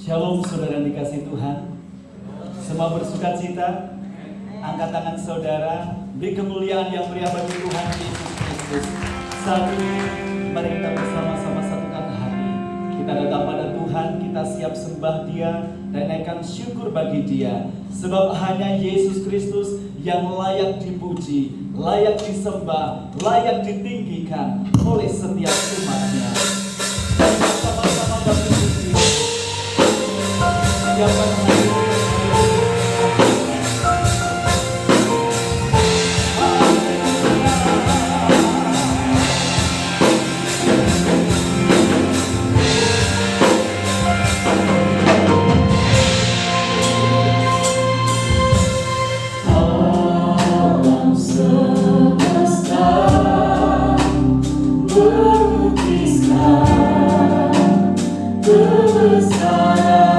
Shalom saudara yang dikasih Tuhan. Semua bersuka cita. Angkat tangan saudara. Beri kemuliaan yang meriah bagi Tuhan Yesus Kristus. Saat ini mari kita bersama-sama satukan hati. Kita datang pada Tuhan, kita siap sembah Dia dan naikkan syukur bagi Dia. Sebab hanya Yesus Kristus yang layak dipuji, layak disembah, layak ditinggikan oleh setiap umatnya. Sama-sama berpuji. Siapkan hati. Kebesaran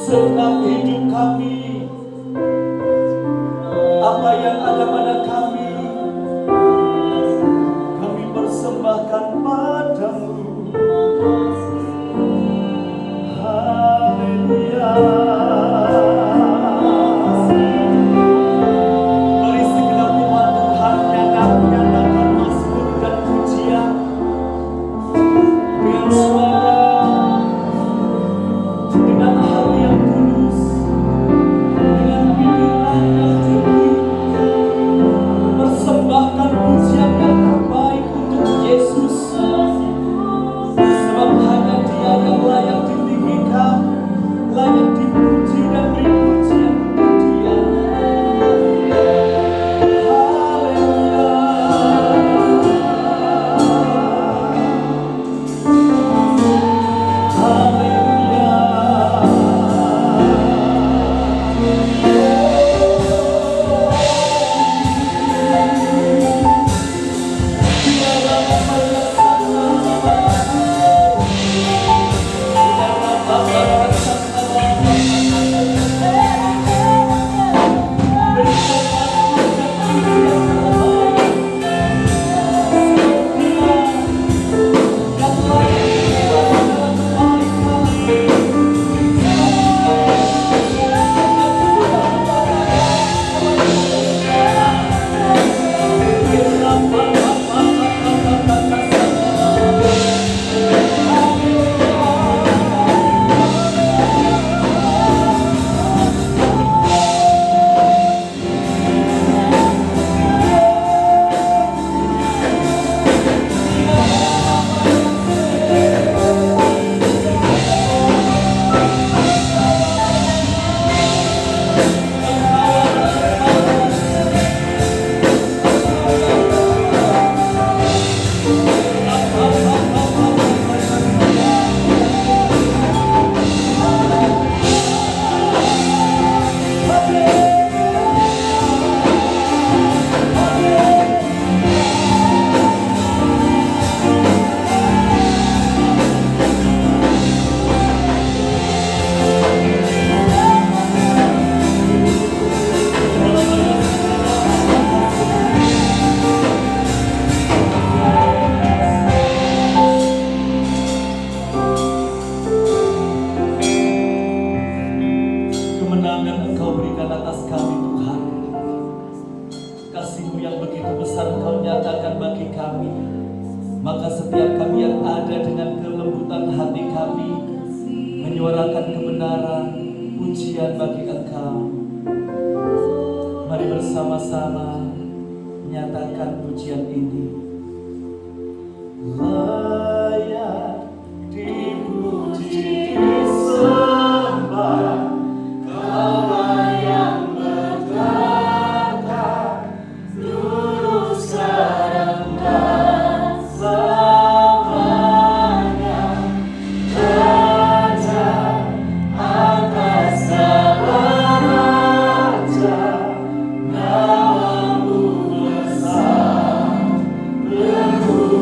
segenap hidup kami, apa yang ada pada kami persembahkan padamu. Haleluya. Mari segenap umat Tuhan nyatakan mazmur dan pujian dengan suara, dengan hati yang tulus, dengan pikiran yang tinggi, persembahkan pujian yang terbaik untuk Yesus, sebab hanya Dia yang layak ditinggikan, layak dipuji dan beri pujian untuk Dia. Haleluya. Kemenangan Engkau berikan atas kami Tuhan. Kasih-Mu yang begitu besar Engkau nyatakan bagi kami. Maka setiap kami yang ada dengan kelembutan hati kami menyuarakan kebenaran, pujian bagi Engkau. Mari bersama-sama nyatakan pujian ini. Layak dipuji, disembah, Allah yang berkata, dulu sekarang dan selamanya, Raja atas segala raja, Namamu besar, berhujung.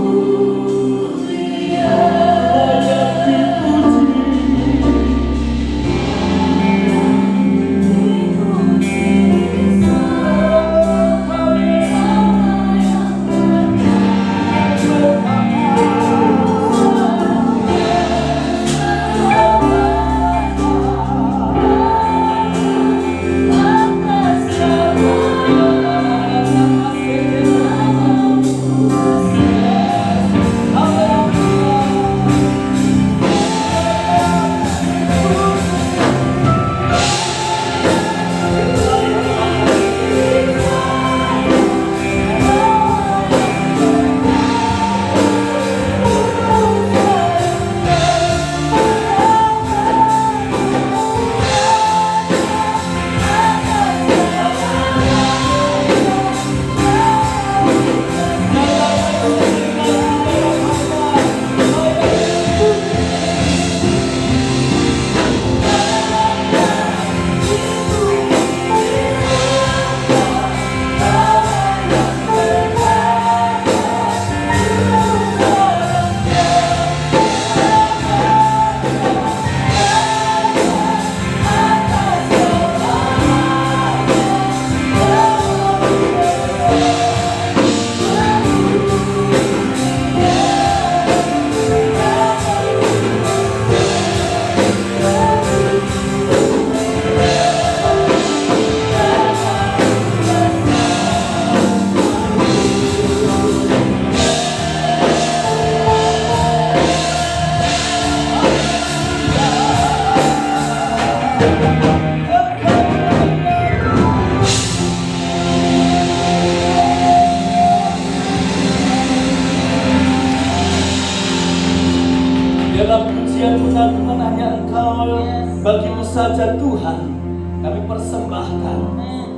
saja Tuhan kami persembahkan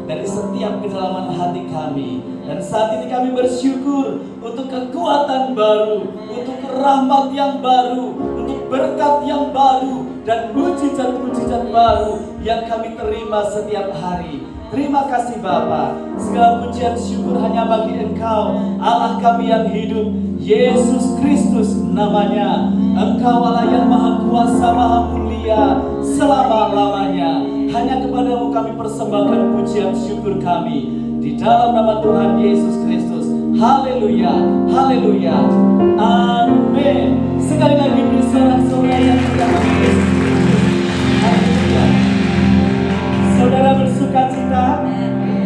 dari setiap kedalaman hati kami. Dan saat ini kami bersyukur untuk kekuatan baru, untuk rahmat yang baru, untuk berkat yang baru, dan mujizat-mujizat baru yang kami terima setiap hari. Terima kasih Bapa. Segala pujian syukur hanya bagi Engkau, Allah kami yang hidup, Yesus Kristus namanya. Engkau Allah yang maha kuasa, maha mulia selama-lamanya. Hanya kepadamu kami persembahkan pujian syukur kami di dalam nama Tuhan Yesus Kristus. Haleluya, haleluya, amin. Sekali lagi beri sorak-sorai yang bernama Yesus Kristus. Haleluya. Saudara bersuka cita,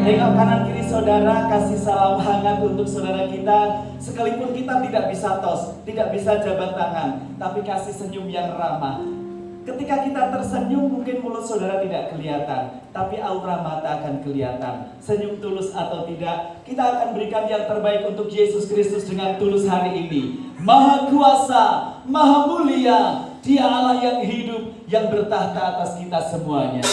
tengok kanan kiri saudara, kasih salam hangat untuk saudara kita. Sekalipun kita tidak bisa tos, tidak bisa jabat tangan, tapi kasih senyum yang ramah. Ketika kita tersenyum, mungkin mulut saudara tidak kelihatan, tapi aura mata akan kelihatan. Senyum tulus atau tidak, kita akan berikan yang terbaik untuk Yesus Kristus dengan tulus hari ini. Maha kuasa, maha mulia, Dia Allah yang hidup, yang bertahta atas kita semuanya.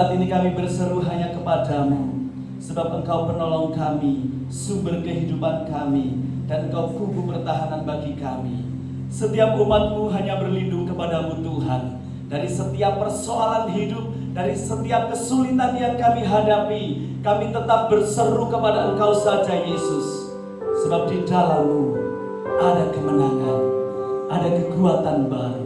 saat ini kami berseru hanya kepadamu, sebab Engkau penolong kami, sumber kehidupan kami, dan Engkau kubu pertahanan bagi kami. Setiap umat-Mu hanya berlindung kepadamu Tuhan. Dari setiap persoalan hidup, dari setiap kesulitan yang kami hadapi, kami tetap berseru kepada Engkau saja Yesus. Sebab di dalam-Mu ada kemenangan, ada kekuatan baru.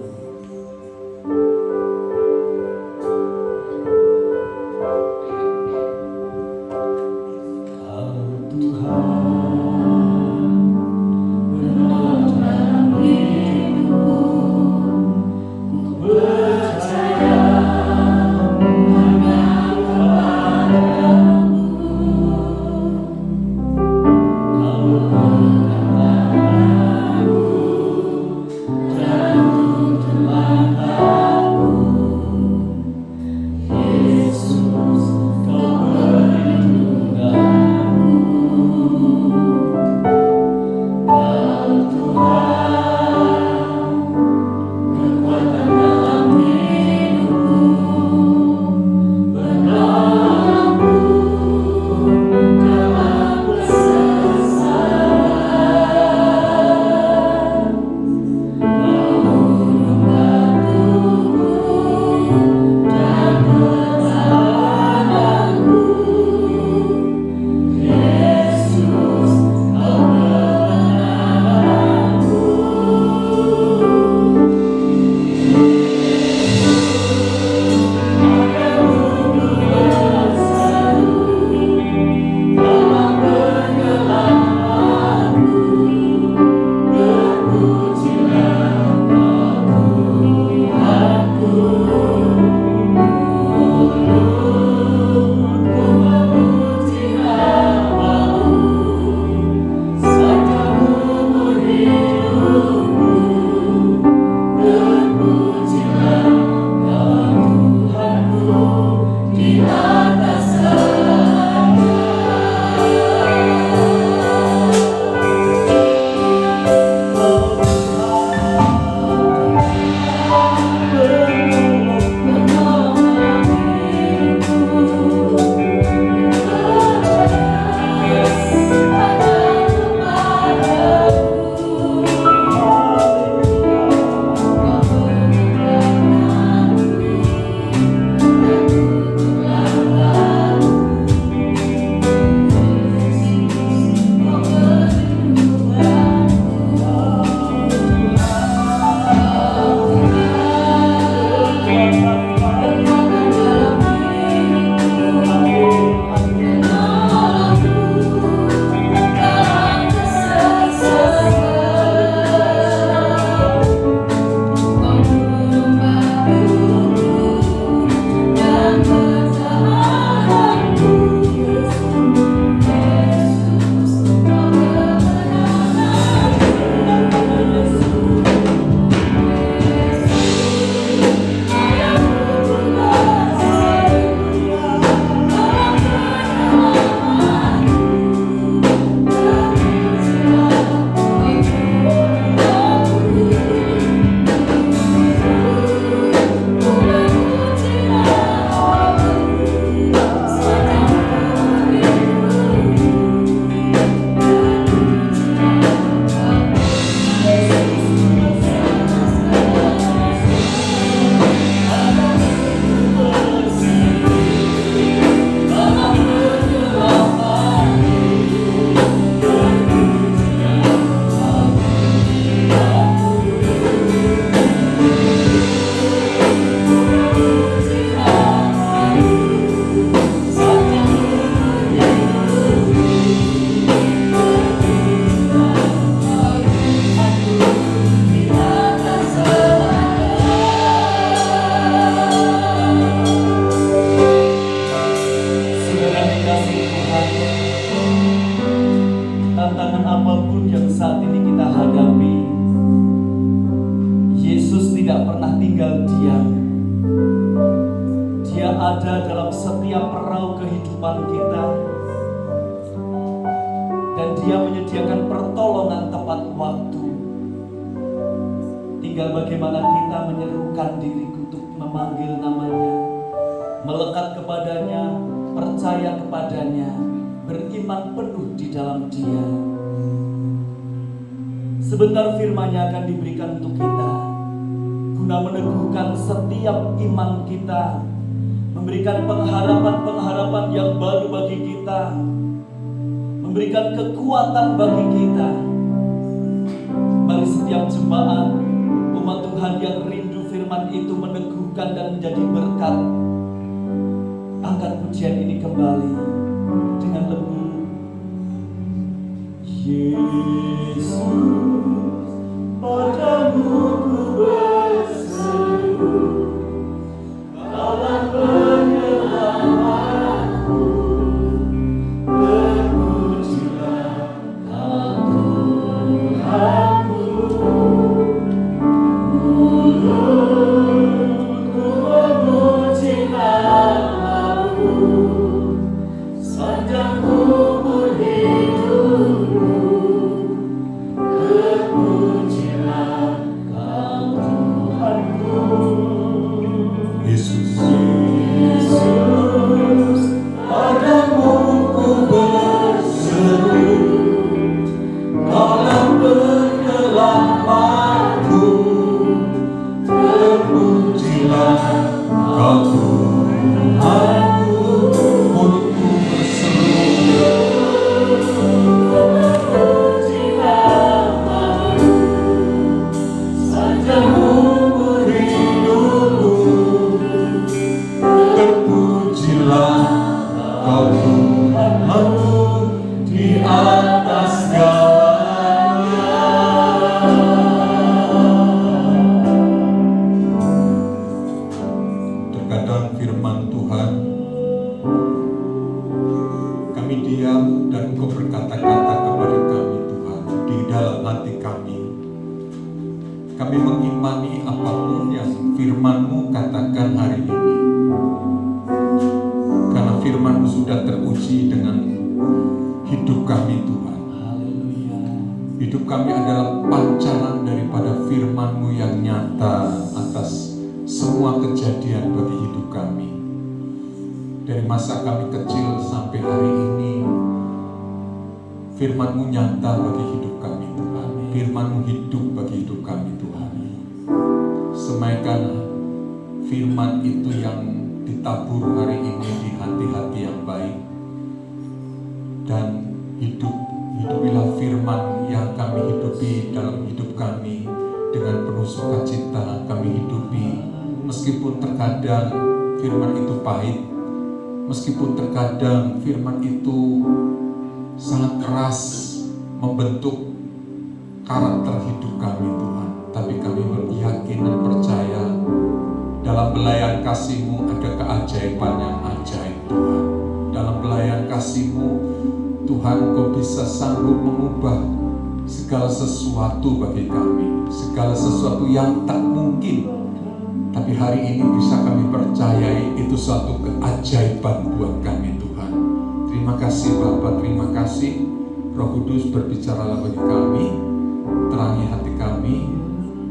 ada dalam setiap perahu kehidupan kita, dan Dia menyediakan pertolongan tepat waktu. Tinggal bagaimana kita menyerukan diri untuk memanggil namanya, melekat kepadanya, percaya kepadanya, beriman penuh di dalam Dia. Sebentar firman-Nya akan diberikan untuk kita, guna meneguhkan setiap iman kita, memberikan pengharapan-pengharapan yang baru bagi kita, memberikan kekuatan bagi kita. Mari setiap jemaat umat Tuhan yang rindu firman itu meneguhkan dan menjadi berkat, angkat pujian ini kembali dengan lembut. Yesus, padamu ku berseru, dalam penyelamanku, terpujilah Tuhanku. Mulutku memuji namamu, sepanjang umur hidupku, terpujilah Kau Tuhanku. Yesus, Yesus, padamu ku berseru, dalam penyelamanku, terpujilah Kau Tuhanku. Mulutku berseru, memuji namamu, sepanjang umur hidupku, terpujilah Kau Tuhanku di atas segalanya. Terkadang firman Tuhan, kami diam dan Engkau berkata-kata kepada kami Tuhan, di dalam hati kami. Kami mengimani apapun yang firman-Mu katakan hari ini. Karena firman-Mu sudah teruji dengan hidup kami Tuhan. Hidup kami adalah pancaran daripada firman-Mu yang nyata atas semua kejadian bagi hidup kami. Dari masa kami kecil sampai hari ini, firman-Mu nyata bagi hidup kami Tuhan. Firman-Mu hidup bagi hidup kami Tuhan. Semaikan firman itu yang ditabur hari ini di hati-hati yang baik, dan hidupilah firman yang kami hidupi dalam hidup kami dengan penuh sukacita. Kami hidupi meskipun terkadang firman itu pahit, meskipun terkadang firman itu sangat keras membentuk karakter hidup kami Tuhan, tapi kami yakin dan percaya dalam belayan kasih-Mu ada keajaiban yang ajaib Tuhan. Dalam belayan kasih-Mu Tuhan, Kau bisa sanggup mengubah segala sesuatu bagi kami, segala sesuatu yang tak mungkin, tapi hari ini bisa kami percayai itu suatu keajaiban buat kami Tuhan. Terima kasih Bapa, terima kasih Roh Kudus, berbicaralah bagi kami, terangi hati kami,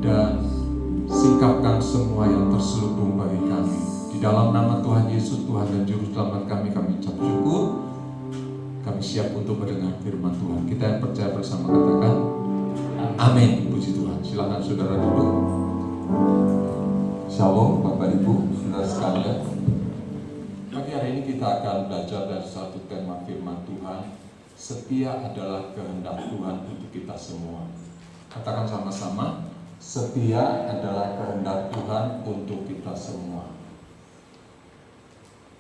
dan singkapkan semua yang terselubung bagi kami. Di dalam nama Tuhan Yesus, Tuhan dan Juru Selamat kami ucap syukur. Kami siap untuk mendengar firman Tuhan. Kita yang percaya bersama katakan amin. Puji Tuhan. Silakan saudara duduk. Shalom Bapak Ibu, saudara sekalian. Pagi hari ini kita akan belajar dari satu tema firman Tuhan. Setia adalah kehendak Tuhan untuk kita semua. Katakan sama-sama, setia adalah kehendak Tuhan untuk kita semua.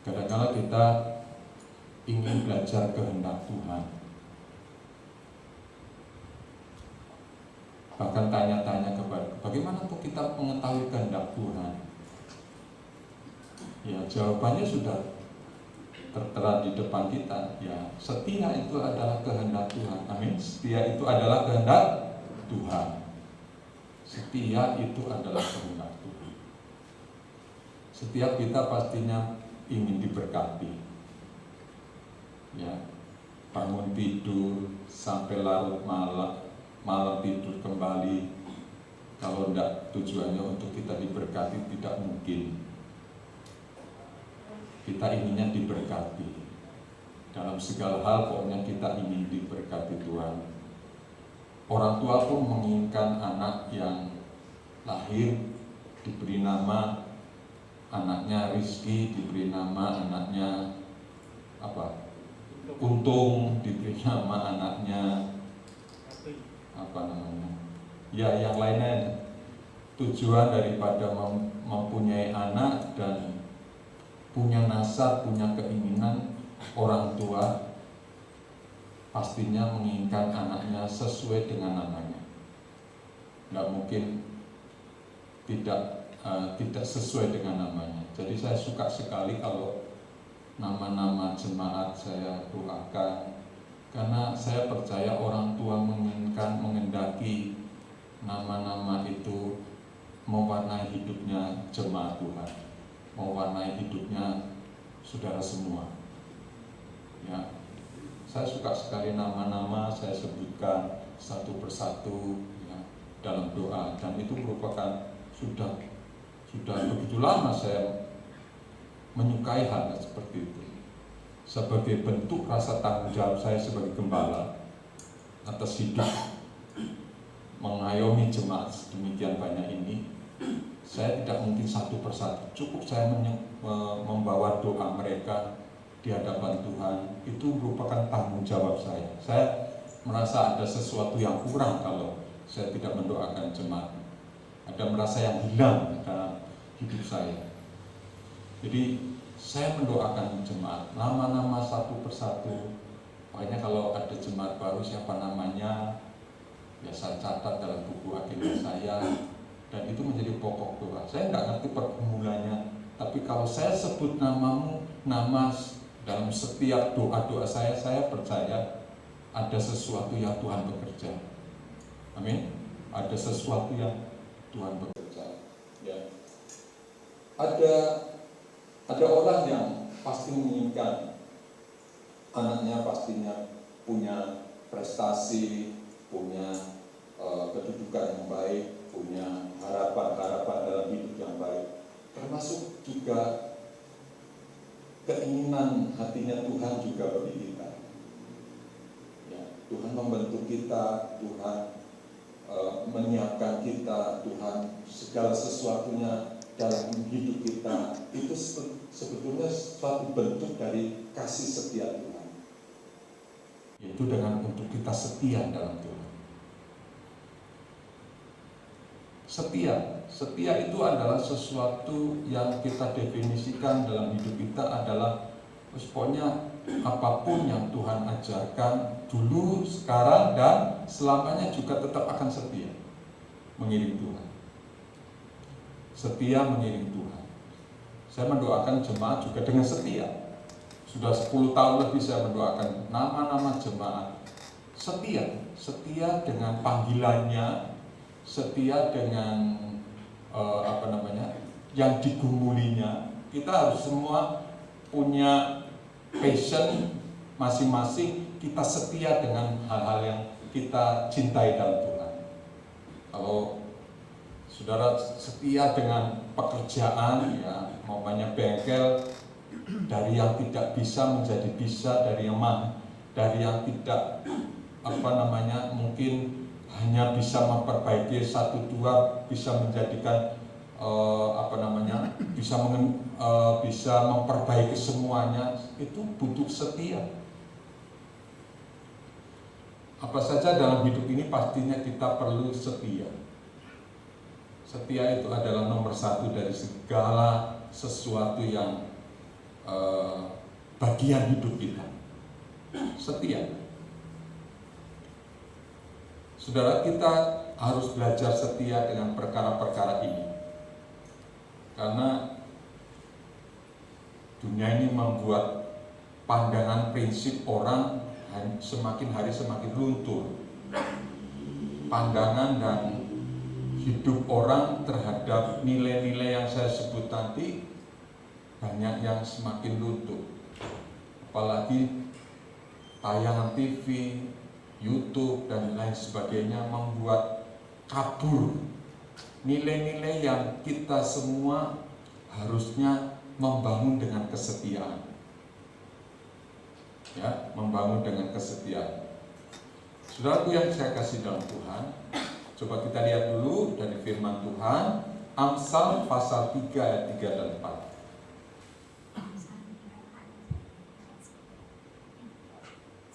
Kadang-kadang kita ingin belajar kehendak Tuhan, bahkan tanya-tanya kepada bagaimana untuk kita mengetahui kehendak Tuhan. Ya, jawabannya sudah tertera di depan kita. Ya, setia itu adalah kehendak Tuhan. Amin. Setia itu adalah kehendak Tuhan. Setia itu adalah kehendak Tuhan. Setiap kita pastinya ingin diberkati. Ya, bangun tidur sampai larut malam tidur kembali. Kalau tidak tujuannya untuk kita diberkati, tidak mungkin. kita inginnya diberkati. Dalam segala hal pokoknya kita ingin diberkati Tuhan. Orang tua pun menginginkan anak yang lahir diberi nama anaknya Rizky, diberi nama anaknya Untung, diberi nama anaknya yang lainnya. Tujuan daripada mempunyai anak dan punya nasab, punya keinginan, orang tua pastinya menginginkan anaknya sesuai dengan namanya. Nggak mungkin tidak sesuai dengan namanya. Jadi saya suka sekali kalau nama-nama jemaat saya doakan, karena saya percaya orang tua menginginkan, mengendaki nama-nama itu mewarnai hidupnya jemaat Tuhan, mewarnai hidupnya saudara semua. Ya, saya suka sekali nama-nama saya sebutkan satu persatu ya, dalam doa, dan itu merupakan sudah begitu lama saya menyukai hal seperti itu sebagai bentuk rasa tanggung jawab saya sebagai gembala atas hidup mengayomi jemaat demikian banyak ini. Saya tidak mungkin satu persatu, cukup saya membawa doa mereka di hadapan Tuhan. Itu merupakan tanggung jawab saya. Saya merasa ada sesuatu yang kurang kalau saya tidak mendoakan jemaat. Ada merasa yang hilang dalam hidup saya. Jadi saya mendoakan jemaat, nama-nama satu persatu. Makanya kalau ada jemaat baru siapa namanya, ya saya catat dalam buku agenda saya, dan itu menjadi pokok doa. Saya nggak ngerti pergumulannya, tapi kalau saya sebut namamu, nama dalam setiap doa-doa saya percaya ada sesuatu yang Tuhan bekerja. Amin. Ada sesuatu yang Tuhan bekerja. Ya. Ada orang yang pasti menginginkan anaknya pastinya punya prestasi, punya kedudukan yang baik, punya harapan-harapan dalam hidup yang baik, termasuk juga keinginan hatinya Tuhan juga bagi kita. Ya, Tuhan membentuk kita, Tuhan menyiapkan kita, Tuhan segala sesuatunya dalam hidup kita itu sebetulnya suatu bentuk dari kasih setia Tuhan. Yaitu dengan untuk kita setia dalam Tuhan. Setia itu adalah sesuatu yang kita definisikan dalam hidup kita adalah pokoknya apapun yang Tuhan ajarkan dulu, sekarang, dan selamanya juga tetap akan setia mengiring Tuhan. Setia mengiring Tuhan. Saya mendoakan jemaat juga dengan setia. Sudah 10 tahun lebih saya mendoakan nama-nama jemaat setia dengan panggilannya, setia dengan yang digumulinya. Kita harus semua punya passion masing-masing, kita setia dengan hal-hal yang kita cintai dalam Tuhan. Kalau saudara setia dengan pekerjaan, ya mamanya bengkel, dari yang tidak bisa menjadi bisa, dari yang tidak mungkin hanya bisa memperbaiki satu dua, bisa menjadikan bisa memperbaiki semuanya, itu butuh setia. Apa saja dalam hidup ini pastinya kita perlu setia. Setia itu adalah nomor satu dari segala sesuatu yang bagian hidup kita. Setia. Saudara, kita harus belajar setia dengan perkara-perkara ini. Karena dunia ini membuat pandangan prinsip orang semakin hari semakin luntur. Pandangan dan hidup orang terhadap nilai-nilai yang saya sebut tadi banyak yang semakin luntur. Apalagi tayangan TV, YouTube dan lain sebagainya membuat kabur nilai-nilai yang kita semua harusnya membangun dengan kesetiaan. Ya, membangun dengan kesetiaan. Saudaraku yang saya kasih dalam Tuhan, coba kita lihat dulu dari firman Tuhan, Amsal pasal 3 ayat 3 dan 4.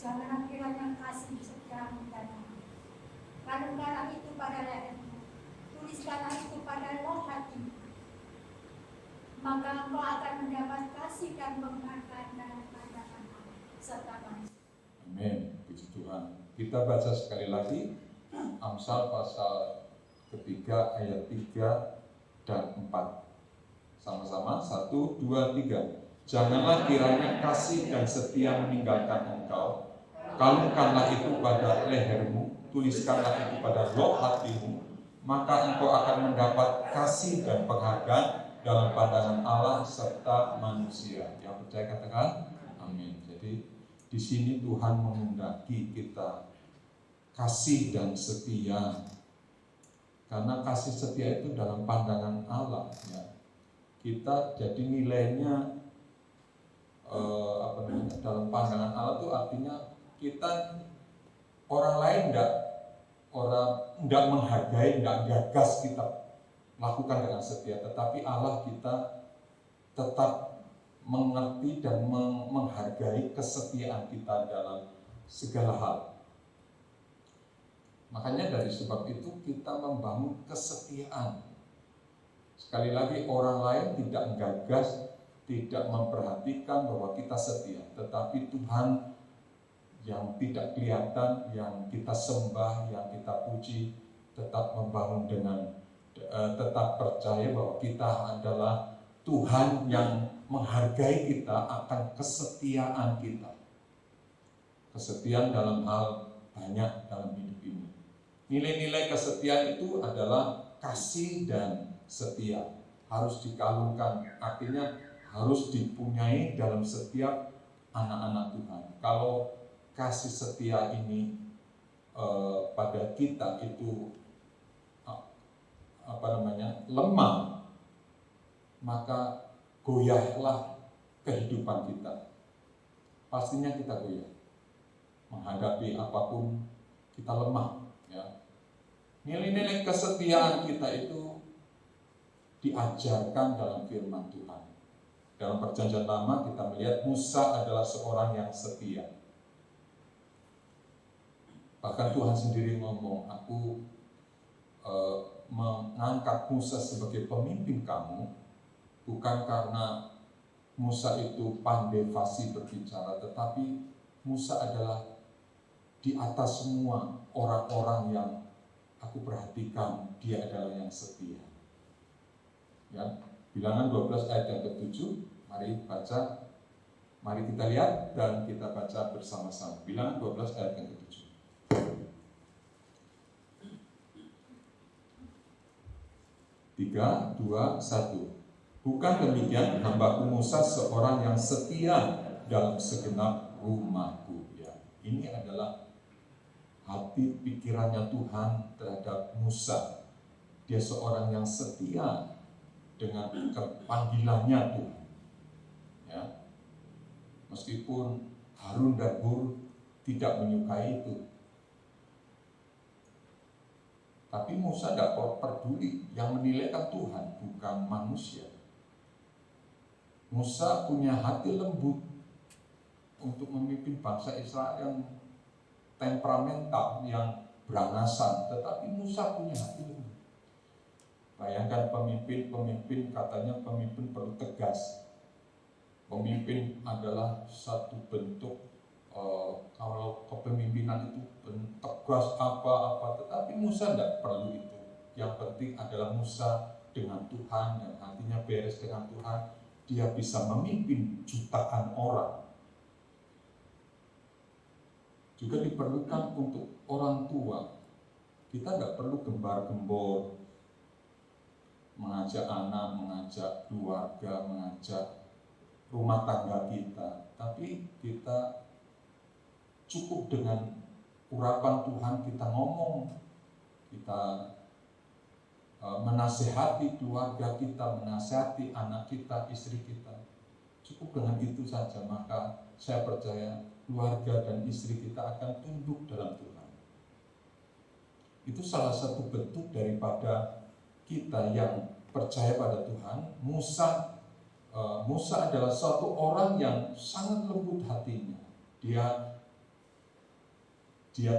Janganlah kiranya kasih setiamu padamu, kandungkanlah itu pada lehermu, tuliskanlah itu pada loh hatimu, maka engkau akan mendapat kasih dan penghargaan dalam pandangan Allah serta manusia. Amin, puji Tuhan. Kita baca sekali lagi Amsal pasal ketiga ayat 3 dan 4. Sama-sama, 1, 2, 3. Janganlah kiranya kasih dan setia meninggalkan engkau. Kalungkanlah itu pada lehermu, tuliskanlah itu pada loh hatimu, maka engkau akan mendapat kasih dan penghargaan dalam pandangan Allah serta manusia. Yang percaya katakan amin. Jadi di sini Tuhan menghendaki kita kasih dan setia, karena kasih setia itu dalam pandangan Allah. Ya. Kita jadi nilainya dalam pandangan Allah itu artinya kita orang lain enggak menghargai, enggak gagas kita lakukan dengan setia, tetapi Allah kita tetap mengerti dan menghargai kesetiaan kita dalam segala hal. Makanya dari sebab itu kita membangun kesetiaan. Sekali lagi, orang lain tidak gagas, tidak memperhatikan bahwa kita setia, tetapi Tuhan yang tidak kelihatan, yang kita sembah, yang kita puji, tetap membangun dengan tetap percaya bahwa kita adalah Tuhan yang menghargai kita akan kesetiaan kita. Kesetiaan dalam hal banyak dalam hidup ini. Nilai-nilai kesetiaan itu adalah kasih dan setia. Harus dikalungkan, artinya harus dipunyai dalam setiap anak-anak Tuhan. Kalau kasih setia ini pada kita itu lemah, maka goyahlah kehidupan kita. Pastinya kita goyah. Menghadapi apapun kita lemah, ya. Nilai-nilai kesetiaan kita itu diajarkan dalam firman Tuhan. Dalam Perjanjian Lama kita melihat Musa adalah seorang yang setia. Bahkan Tuhan sendiri ngomong, aku mengangkat Musa sebagai pemimpin kamu, bukan karena Musa itu pandai fasih berbicara, tetapi Musa adalah di atas semua orang-orang yang aku perhatikan, dia adalah yang setia. Ya, Bilangan 12 ayat yang ke-7, mari baca, mari kita lihat dan kita baca bersama-sama. Bilangan 12 ayat yang ke-7. 3, 2, 1. Bukan demikian, hambaku Musa seorang yang setia dalam segenap rumahku. Ya, ini adalah hati pikirannya Tuhan terhadap Musa. Dia seorang yang setia dengan panggilannya Tuhan. Ya, meskipun Harun dan Hur tidak menyukai itu, tapi Musa tidak peduli, yang menilai kan Tuhan, bukan manusia. Musa punya hati lembut untuk memimpin bangsa Israel yang temperamental, yang berangasan, tetapi Musa punya hati lembut. Bayangkan pemimpin katanya pemimpin perlu tegas. Pemimpin adalah satu bentuk kalau kepemimpinan itu tegas apa-apa, tetapi Musa tidak perlu itu. Yang penting adalah Musa dengan Tuhan dan hatinya beres dengan Tuhan, dia bisa memimpin jutaan orang. Juga diperlukan untuk orang tua. Kita tidak perlu gembar-gembor, mengajak anak, mengajak keluarga, mengajak rumah tangga kita, tapi kita cukup dengan urapan Tuhan, kita ngomong, kita menasehati keluarga kita, menasehati anak kita, istri kita. Cukup dengan itu saja, maka saya percaya keluarga dan istri kita akan tunduk dalam Tuhan. Itu salah satu bentuk daripada kita yang percaya pada Tuhan. Musa adalah suatu orang yang sangat lembut hatinya. Dia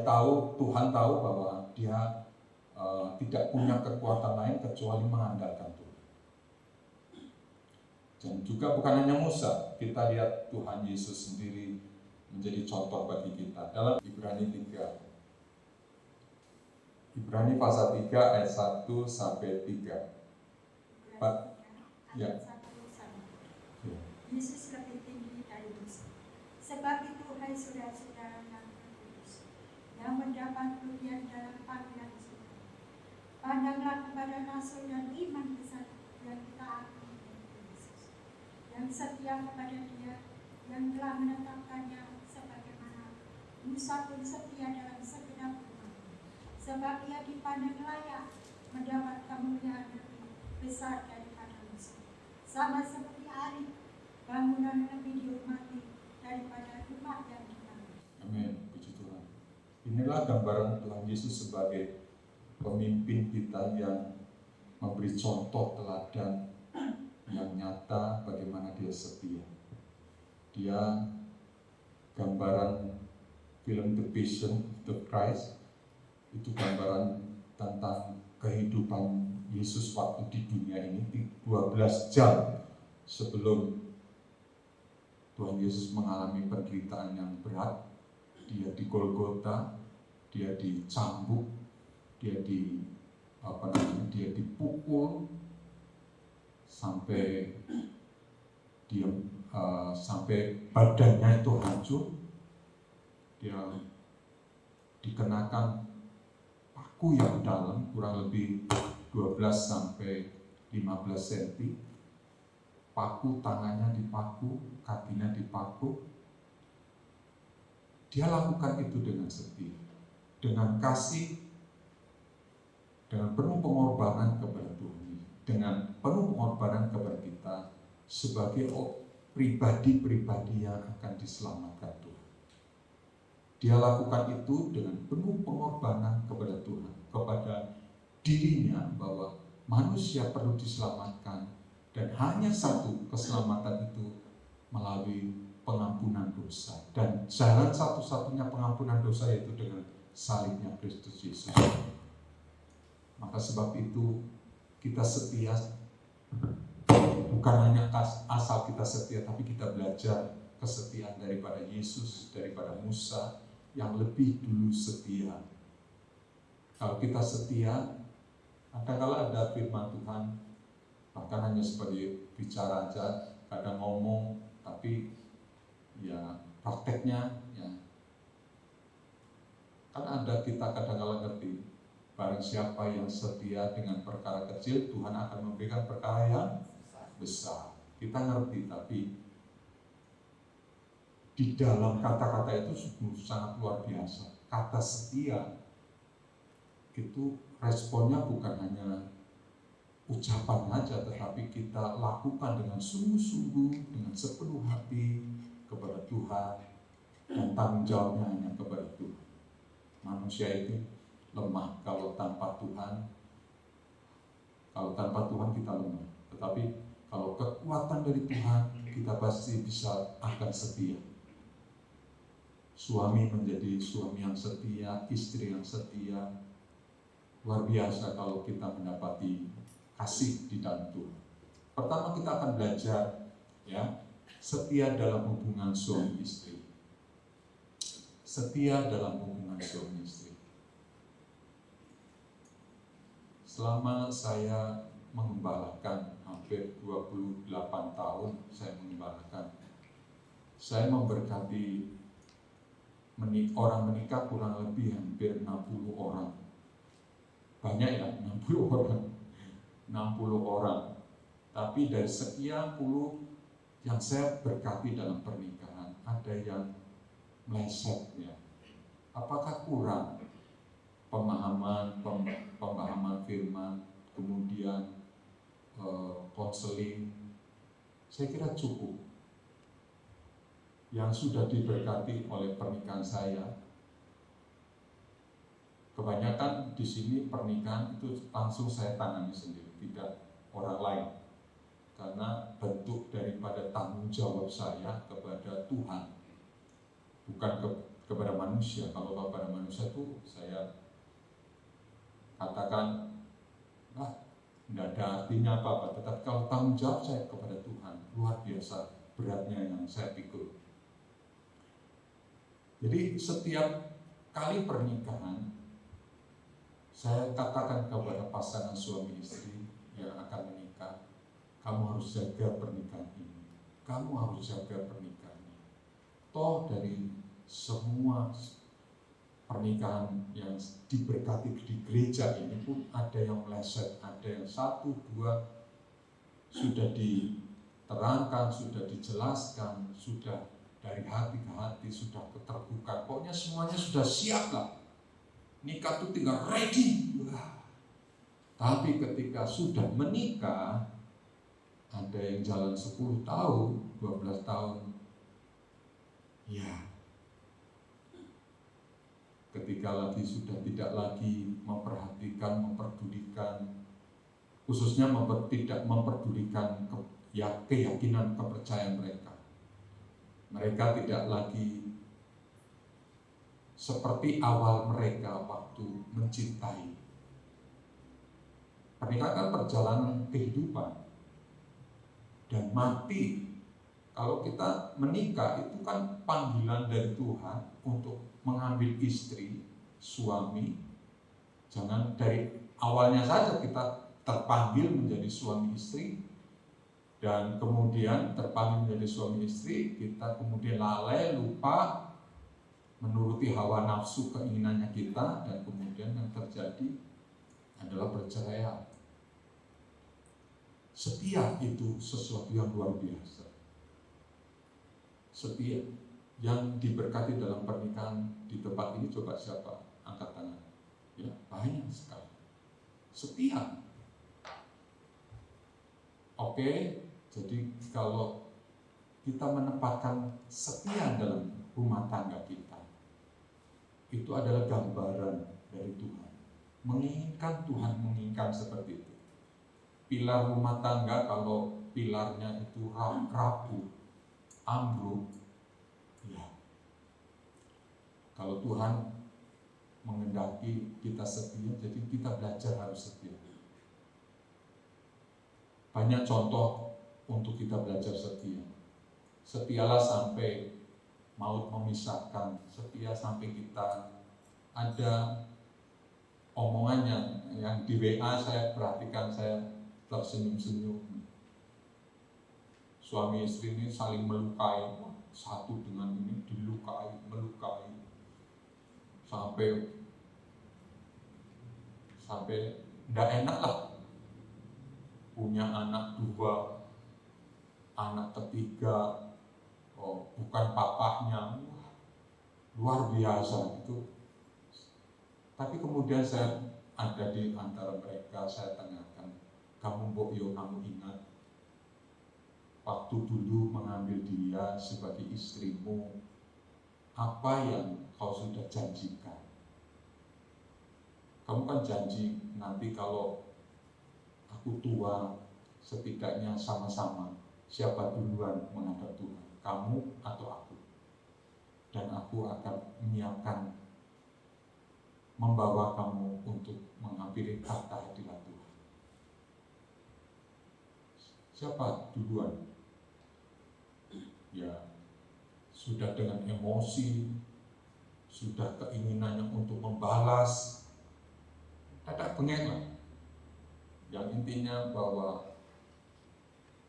tahu, Tuhan tahu bahwa dia tidak punya kekuatan lain kecuali mengandalkan Tuhan. Dan juga bukan hanya Musa, kita lihat Tuhan Yesus sendiri menjadi contoh bagi kita. Dalam Ibrani 3, Ibrani pasal 3 ayat 1 sampai 3. Pak, ya. Yesus lebih tinggi dari Musa. Sebab itu, hai saudara-saudara yang kudus, yang mendapat bagian dalam panggilan surga, pandanglah kepada rasul dan iman besar yang kita akui yaitu Yesus, yang setia kepada Dia yang telah menetapkannya, sebagaimana Musa pun setia dalam segenap umat. Sebab ia dipandang layak mendapat kemuliaan lebih besar daripada Musa, sama seperti Arif, bangunan lebih dihormati daripada umat yang dibangun. Amin, puji Tuhan. Inilah gambaran Tuhan Yesus sebagai pemimpin kita yang memberi contoh teladan yang nyata bagaimana dia setia. Dia gambaran film The Passion of the Christ, itu gambaran tentang kehidupan Yesus waktu di dunia ini 12 jam sebelum Tuhan Yesus mengalami penderitaan yang berat. Dia di Golgota, dia dicambuk, dia dipukul sampai sampai badannya itu hancur. Dia dikenakan paku yang dalam, kurang lebih 12 sampai 15 cm. Paku, tangannya dipaku, kakinya dipaku. Dia lakukan itu dengan setia, dengan kasih, dengan penuh pengorbanan kepada Tuhan, dengan penuh pengorbanan kepada kita sebagai pribadi-pribadi yang akan diselamatkan Tuhan. Dia lakukan itu dengan penuh pengorbanan kepada Tuhan, kepada dirinya bahwa manusia perlu diselamatkan. Dan hanya satu keselamatan itu melalui pengampunan dosa. Dan jalan satu-satunya pengampunan dosa yaitu dengan salibnya Kristus Yesus. Maka sebab itu kita setia, bukan hanya asal kita setia, tapi kita belajar kesetiaan daripada Yesus, daripada Musa yang lebih dulu setia. Kalau kita setia, kadang-kala ada firman Tuhan, bahkan hanya sebagai bicara aja, kadang ngomong, tapi ya prakteknya ya kan ada, kita kadang-kala ngerti, barang siapa yang setia dengan perkara kecil, Tuhan akan memberikan perkara yang besar. Kita ngerti, tapi di dalam kata-kata itu sungguh sangat luar biasa. Kata setia itu responnya bukan hanya ucapan saja, tetapi kita lakukan dengan sungguh-sungguh, dengan sepenuh hati kepada Tuhan, dan tanggung jawabnya hanya kepada Tuhan. Manusia itu lemah kalau tanpa Tuhan. Kalau tanpa Tuhan kita lemah, tetapi kalau kekuatan dari Tuhan, kita pasti bisa akan setia. Suami menjadi suami yang setia, istri yang setia. Luar biasa kalau kita mendapati kasih di dalam Tuhan. Pertama kita akan belajar ya, setia dalam hubungan suami istri. Setia dalam hubungan suami istri. Selama saya mengembalakan, hampir 28 tahun saya mengembalakan, saya memberkati orang menikah kurang lebih hampir 60 orang. Banyak ya, 60 orang. 60 orang. Tapi dari sekian puluh yang saya berkati dalam pernikahan, ada yang meleset ya. Apakah kurang pemahaman firman, kemudian konseling, saya kira cukup. Yang sudah diberkati oleh pernikahan saya, kebanyakan di sini pernikahan itu langsung saya tangani sendiri, tidak orang lain, karena bentuk daripada tanggung jawab saya kepada Tuhan, bukan kepada manusia. Kalau kepada manusia itu saya katakan, tidak ada artinya apa-apa. Tetapi kalau tanggung jawab saya kepada Tuhan, luar biasa beratnya yang saya pikul. Jadi setiap kali pernikahan, saya katakan kepada pasangan suami istri yang akan menikah, kamu harus jaga pernikahan ini, kamu harus jaga pernikahan ini. Toh dari semua pernikahan yang diberkati di gereja ini pun ada yang meleset, ada yang 1, 2 sudah diterangkan, sudah dijelaskan, sudah dari hati ke hati, sudah terbuka. Pokoknya semuanya sudah siap lah. Nikah itu tinggal ready. Wah. Tapi ketika sudah menikah, ada yang jalan 10 tahun, 12 tahun. Ya, ketika lagi sudah tidak lagi memperhatikan, memperdulikan, khususnya tidak memperdulikan keyakinan, kepercayaan mereka. Mereka tidak lagi seperti awal mereka waktu mencintai. Pernikahan kan perjalanan kehidupan dan mati. Kalau kita menikah itu kan panggilan dari Tuhan untuk mengambil istri, suami. Jangan dari awalnya saja kita terpanggil menjadi suami istri, dan kemudian terpanggil menjadi suami istri, kita kemudian lalai, lupa, menuruti hawa nafsu keinginannya kita, dan kemudian yang terjadi adalah perceraian. Setia itu sesuatu yang luar biasa. Setia yang diberkati dalam pernikahan di tempat ini, coba siapa? Angkat tangan. Ya, banyak sekali. Setia. Oke, jadi kalau kita menempatkan setia dalam rumah tangga kita, itu adalah gambaran dari Tuhan. Menginginkan Tuhan menginginkan seperti itu. Pilar rumah tangga, kalau pilarnya itu rapuh, ambruk, ya. Kalau Tuhan mengendaki kita setia, jadi kita belajar harus setia. Banyak contoh untuk kita belajar setia. Setialah sampai maut memisahkan, setia sampai kita ada omongannya yang di WA saya perhatikan, saya tersenyum-senyum. Suami istri ini saling melukai, satu dengan ini dilukai, melukai, sampai tidak enak lah. Punya anak 2, anak ketiga, bukan papahnya, luar biasa itu. Tapi kemudian saya ada di antara mereka, saya tanyakan, kamu Mbok, kamu ingat waktu dulu mengambil dia sebagai istrimu, apa yang kau sudah janjikan? Kamu kan janji nanti kalau aku tua, setidaknya sama-sama siapa duluan menghadap Tuhan, kamu atau aku. Dan aku akan menyiapkan, membawa kamu untuk menghampiri tahta hadirat Tuhan. Siapa duluan? Ya, sudah dengan emosi, sudah keinginannya untuk membalas, dadak bengek lah. Yang intinya bahwa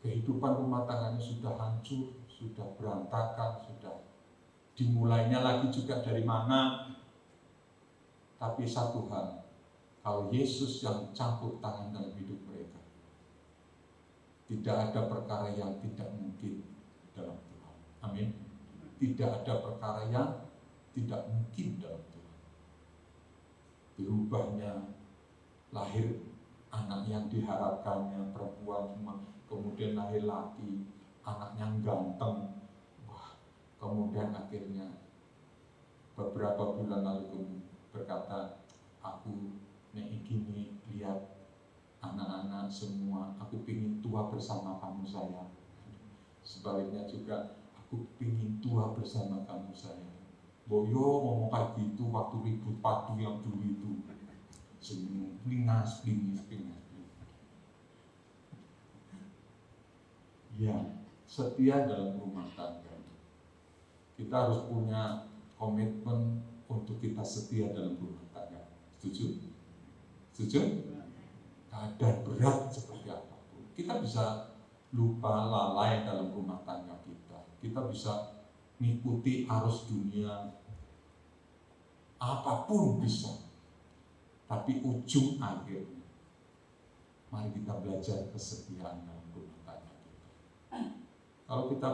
kehidupan rumah tangganya sudah hancur, sudah berantakan, sudah dimulainya lagi juga dari mana. Tapi satu hal, kalau Yesus yang campur tangan dalam hidup mereka, tidak ada perkara yang tidak mungkin dalam Tuhan. Amin. Tidak ada perkara yang tidak mungkin dalam Tuhan. Berubahnya lahir anak yang diharapkannya perempuan semua, kemudian lahir laki, anaknya ganteng, wah, kemudian akhirnya beberapa bulan lalu berkata, aku nek gini lihat anak-anak semua, aku pingin tua bersama kamu sayang. Sebaliknya juga, aku pingin tua bersama kamu sayang. Boyo ngomong kayak gitu waktu ribut padu yang dulu itu, senyum, lingas. Ya, setia dalam rumah tangga. Kita harus punya komitmen untuk kita setia dalam rumah tangga. Setuju? Setuju? Keadaan berat seperti apapun, kita bisa lupa lalai dalam rumah tangga kita. Kita bisa mengikuti arus dunia, apapun bisa. Tapi ujung akhirnya, mari kita belajar kesetiaan dalam rumah tangga kita. Kalau kita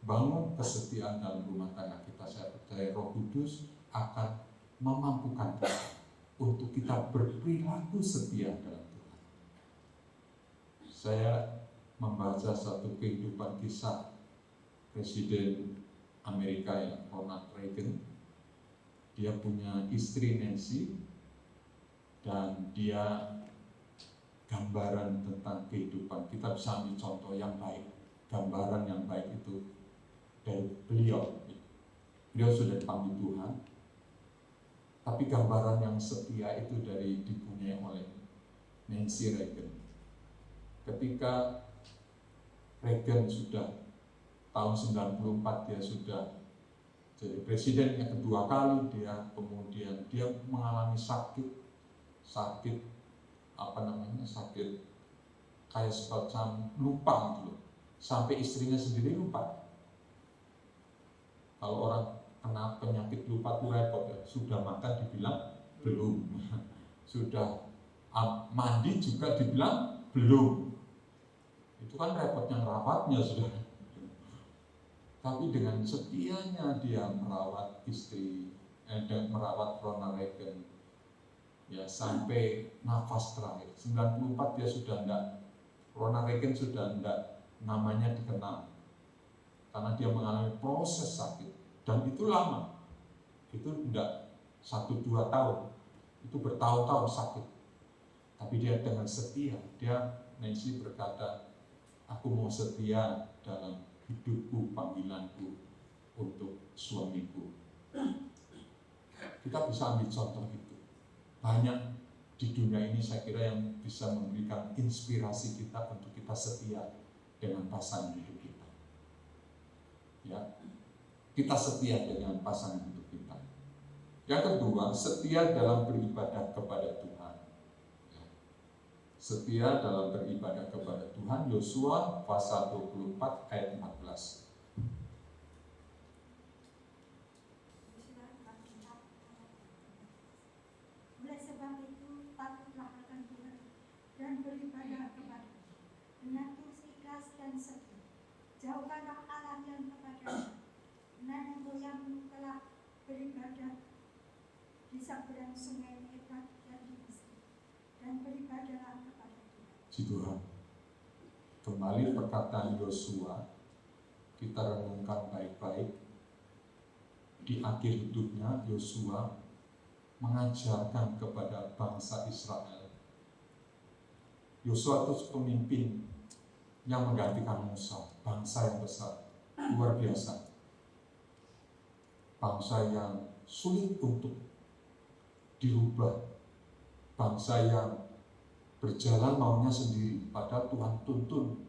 bangun kesetiaan dalam rumah tangga kita, saya percaya Roh Kudus akan memampukan kita untuk kita berperilaku setia dalam Tuhan. Saya membaca satu kehidupan kisah Presiden Amerika yang Ronald Reagan. Dia punya istri Nancy, dan dia gambaran tentang kehidupan. Kita bisa ambil contoh yang baik, gambaran yang baik itu dari beliau. Beliau sudah dipanggil Tuhan, tapi gambaran yang setia itu dipunyai oleh Nancy Reagan. Ketika Reagan sudah tahun 94, dia sudah jadi presiden yang kedua kali, kemudian dia mengalami sakit kayak semacam lupa gitu loh, sampai istrinya sendiri lupa. Kalau orang kena penyakit lupa itu repot ya, sudah makan dibilang belum, sudah mandi juga dibilang belum, itu kan repotnya ngerawatnya sudah. Tapi dengan setianya dia merawat dan merawat Ronald Reagan, ya sampai nafas terakhir 94 dia sudah enggak, Ronald Reagan sudah enggak namanya dikenal karena dia mengalami proses sakit, dan itu lama, itu enggak 1-2 tahun, itu bertahun-tahun sakit. Tapi dia dengan setia, Nancy berkata, aku mau setia dalam hidupku, panggilanku untuk suamiku. Kita bisa ambil contoh itu. Banyak di dunia ini saya kira yang bisa memberikan inspirasi kita untuk kita setia dengan pasangan hidup kita. Ya, kita setia dengan pasangan hidup kita. Yang kedua, setia dalam beribadah kepada Tuhan. Setia dalam beribadah kepada Tuhan. Yosua pasal 24 ayat 14. Oleh sebab itu takutlah akan Tuhan dan beribadah kepada dengan tulus ikhlas dan setia. Jauhkanlah Allah yang kepada nenek moyangmu telah beribadah di seberang sungai Efrat dan di Mesir, dan beribadahlah kepada Tuhan. Kembali perkataan Yosua, kita renungkan baik-baik. Di akhir hidupnya Yosua mengajarkan kepada bangsa Israel. Yosua itu pemimpin yang menggantikan Musa, bangsa yang besar, luar biasa. Bangsa yang sulit untuk dirubah, bangsa yang berjalan maunya sendiri, padahal Tuhan tuntun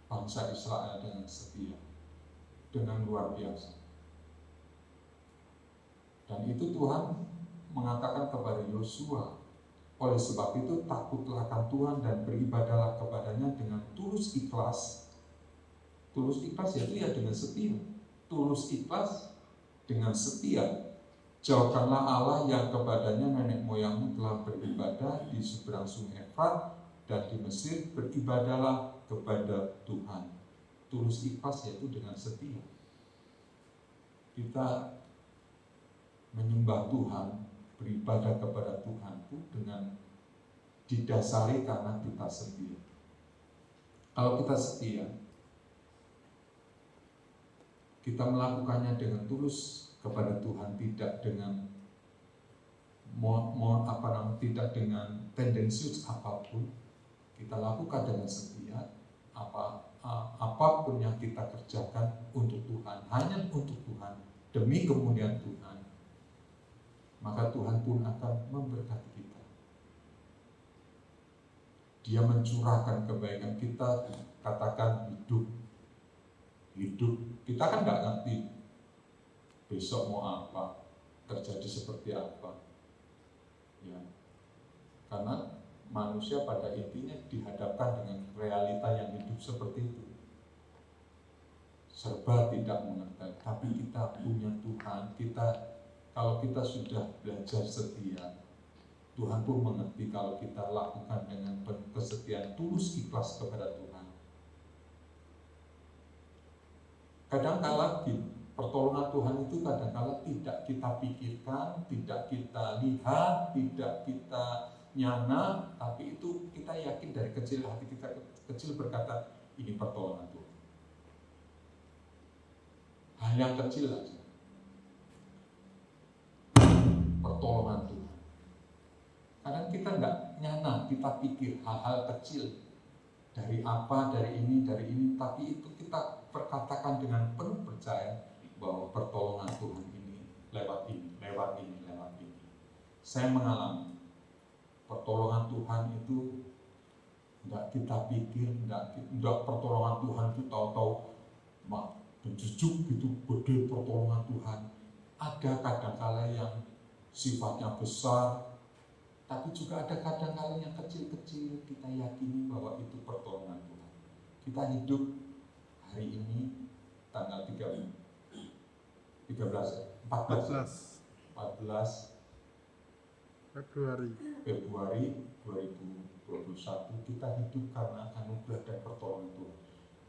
bangsa Israel dengan setia, dengan luar biasa. Dan itu Tuhan mengatakan kepada Yosua, oleh sebab itu takutlah akan Tuhan dan beribadahlah kepadanya dengan tulus ikhlas. Tulus ikhlas yaitu ya dengan setia. Tulus ikhlas dengan setia. Jauhkanlah Allah yang kepadanya nenek moyangmu telah beribadah di seberang sungai Efrat dan di Mesir, beribadahlah kepada Tuhan. Tulus ikhlas yaitu dengan setia. Kita menyembah Tuhan, beribadah kepada Tuhan itu dengan didasari karena kita setia. Kalau kita setia, kita melakukannya dengan tulus kepada Tuhan, tidak dengan tidak dengan tendensius apapun. Kita lakukan dengan setia, apapun yang kita kerjakan untuk Tuhan, hanya untuk Tuhan, demi kemuliaan Tuhan, maka Tuhan pun akan memberkati kita. Dia mencurahkan kebaikan kita, katakan hidup. Kita kan nggak ngerti besok mau apa, terjadi seperti apa, ya. Karena manusia pada intinya dihadapkan dengan realita yang hidup seperti itu, serba tidak mengerti. Tapi kita punya Tuhan. Kalau kita sudah belajar setia, Tuhan pun mengerti kalau kita lakukan dengan kesetiaan, tulus, ikhlas kepada Tuhan. Kadang-kala pertolongan Tuhan itu kadang-kala tidak kita pikirkan, tidak kita lihat, tidak kita nyana, tapi itu kita yakin dari kecil, hati kita kecil berkata, ini pertolongan Tuhan. Hal yang kecil aja, pertolongan Tuhan. Kadang kita enggak nyana, kita pikir hal-hal kecil, dari ini, tapi itu kita perkatakan dengan penuh percaya bahwa pertolongan Tuhan ini lewat ini. Saya mengalami pertolongan Tuhan itu tidak kita pikir, tidak pertolongan Tuhan itu tahu-tahu menjujuk gitu, gede pertolongan Tuhan. Ada kadang-kala yang sifatnya besar, tapi juga ada kadang-kala yang kecil-kecil, kita yakini bahwa itu pertolongan Tuhan. Kita hidup hari ini tanggal 14 Februari 2021, kita hidup karena anugerah dan pertolongan Tuhan.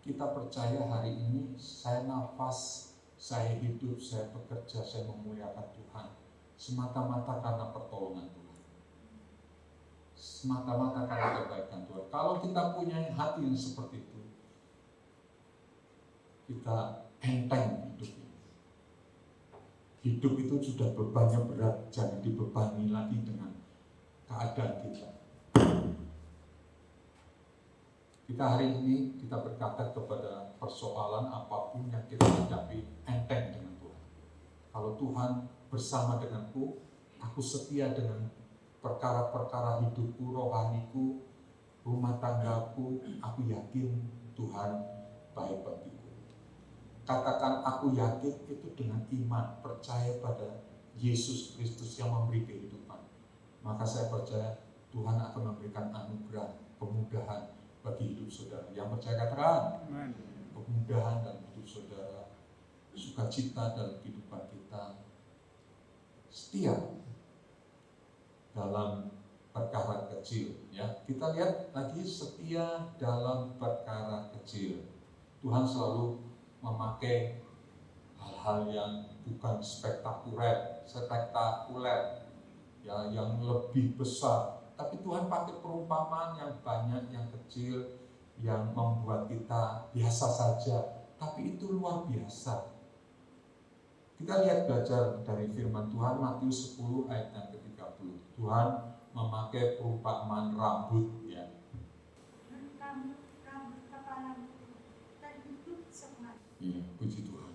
Kita percaya hari ini saya nafas, saya hidup, saya bekerja, saya memuliakan Tuhan semata-mata karena pertolongan Tuhan, semata-mata karena kebaikan Tuhan. Kalau kita punya hati yang seperti itu, kita enteng hidup ini. Hidup itu sudah bebannya berat, jangan dibebani lagi dengan keadaan kita. Kita hari ini kita berkata kepada persoalan apapun yang kita hadapi, enteng dengan Tuhan. Kalau Tuhan bersama denganku, aku setia dengan perkara-perkara hidupku, rohaniku, rumah tanggaku, aku yakin Tuhan baik bagiku. Katakan aku yakin itu dengan iman, percaya pada Yesus Kristus yang memberi kehidupan. Maka saya percaya Tuhan akan memberikan anugerah, kemudahan bagi hidup saudara. Yang percaya katakan, amen. Kemudahan dalam hidup saudara, sukacita dalam kehidupan kita, setia dalam perkara kecil. Ya, kita lihat lagi, setia dalam perkara kecil. Tuhan selalu memakai hal-hal yang bukan spektakuler, ya, yang lebih besar. Tapi Tuhan pakai perumpamaan yang banyak, yang kecil, yang membuat kita biasa saja, tapi itu luar biasa. Kita lihat belajar dari firman Tuhan Matius 10 ayat yang ke-30. Tuhan memakai perumpamaan rambut, ya. Ya, puji Tuhan.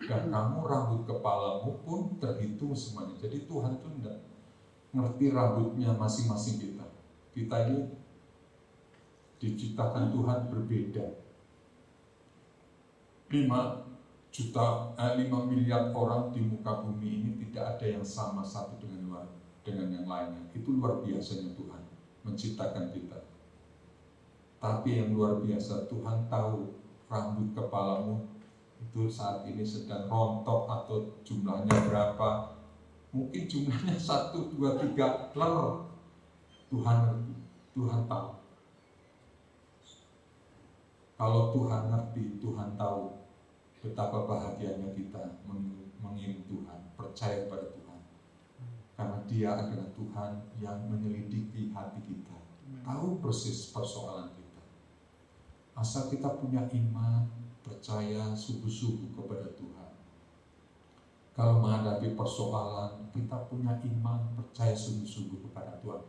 Dan kamu rambut kepalamu pun terhitung semuanya. Jadi Tuhan itu tidak ngerti rambutnya masing-masing kita. Kita ini diciptakan Tuhan berbeda. 5 miliar orang di muka bumi ini tidak ada yang sama satu dengan yang lainnya. Itu luar biasanya Tuhan menciptakan kita. Tapi yang luar biasa, Tuhan tahu rambut kepalamu itu saat ini sedang rontok atau jumlahnya berapa. Mungkin jumlahnya 1, 2, 3 ler. Tuhan tahu. Kalau Tuhan ngerti, Tuhan tahu betapa bahagianya kita mengiring Tuhan, percaya pada Tuhan. Karena Dia adalah Tuhan yang menyelidiki hati kita. tahu persis persoalan kita. Asal kita punya iman, percaya sungguh-sungguh kepada Tuhan. Kalau menghadapi persoalan, kita punya iman, percaya sungguh-sungguh kepada Tuhan.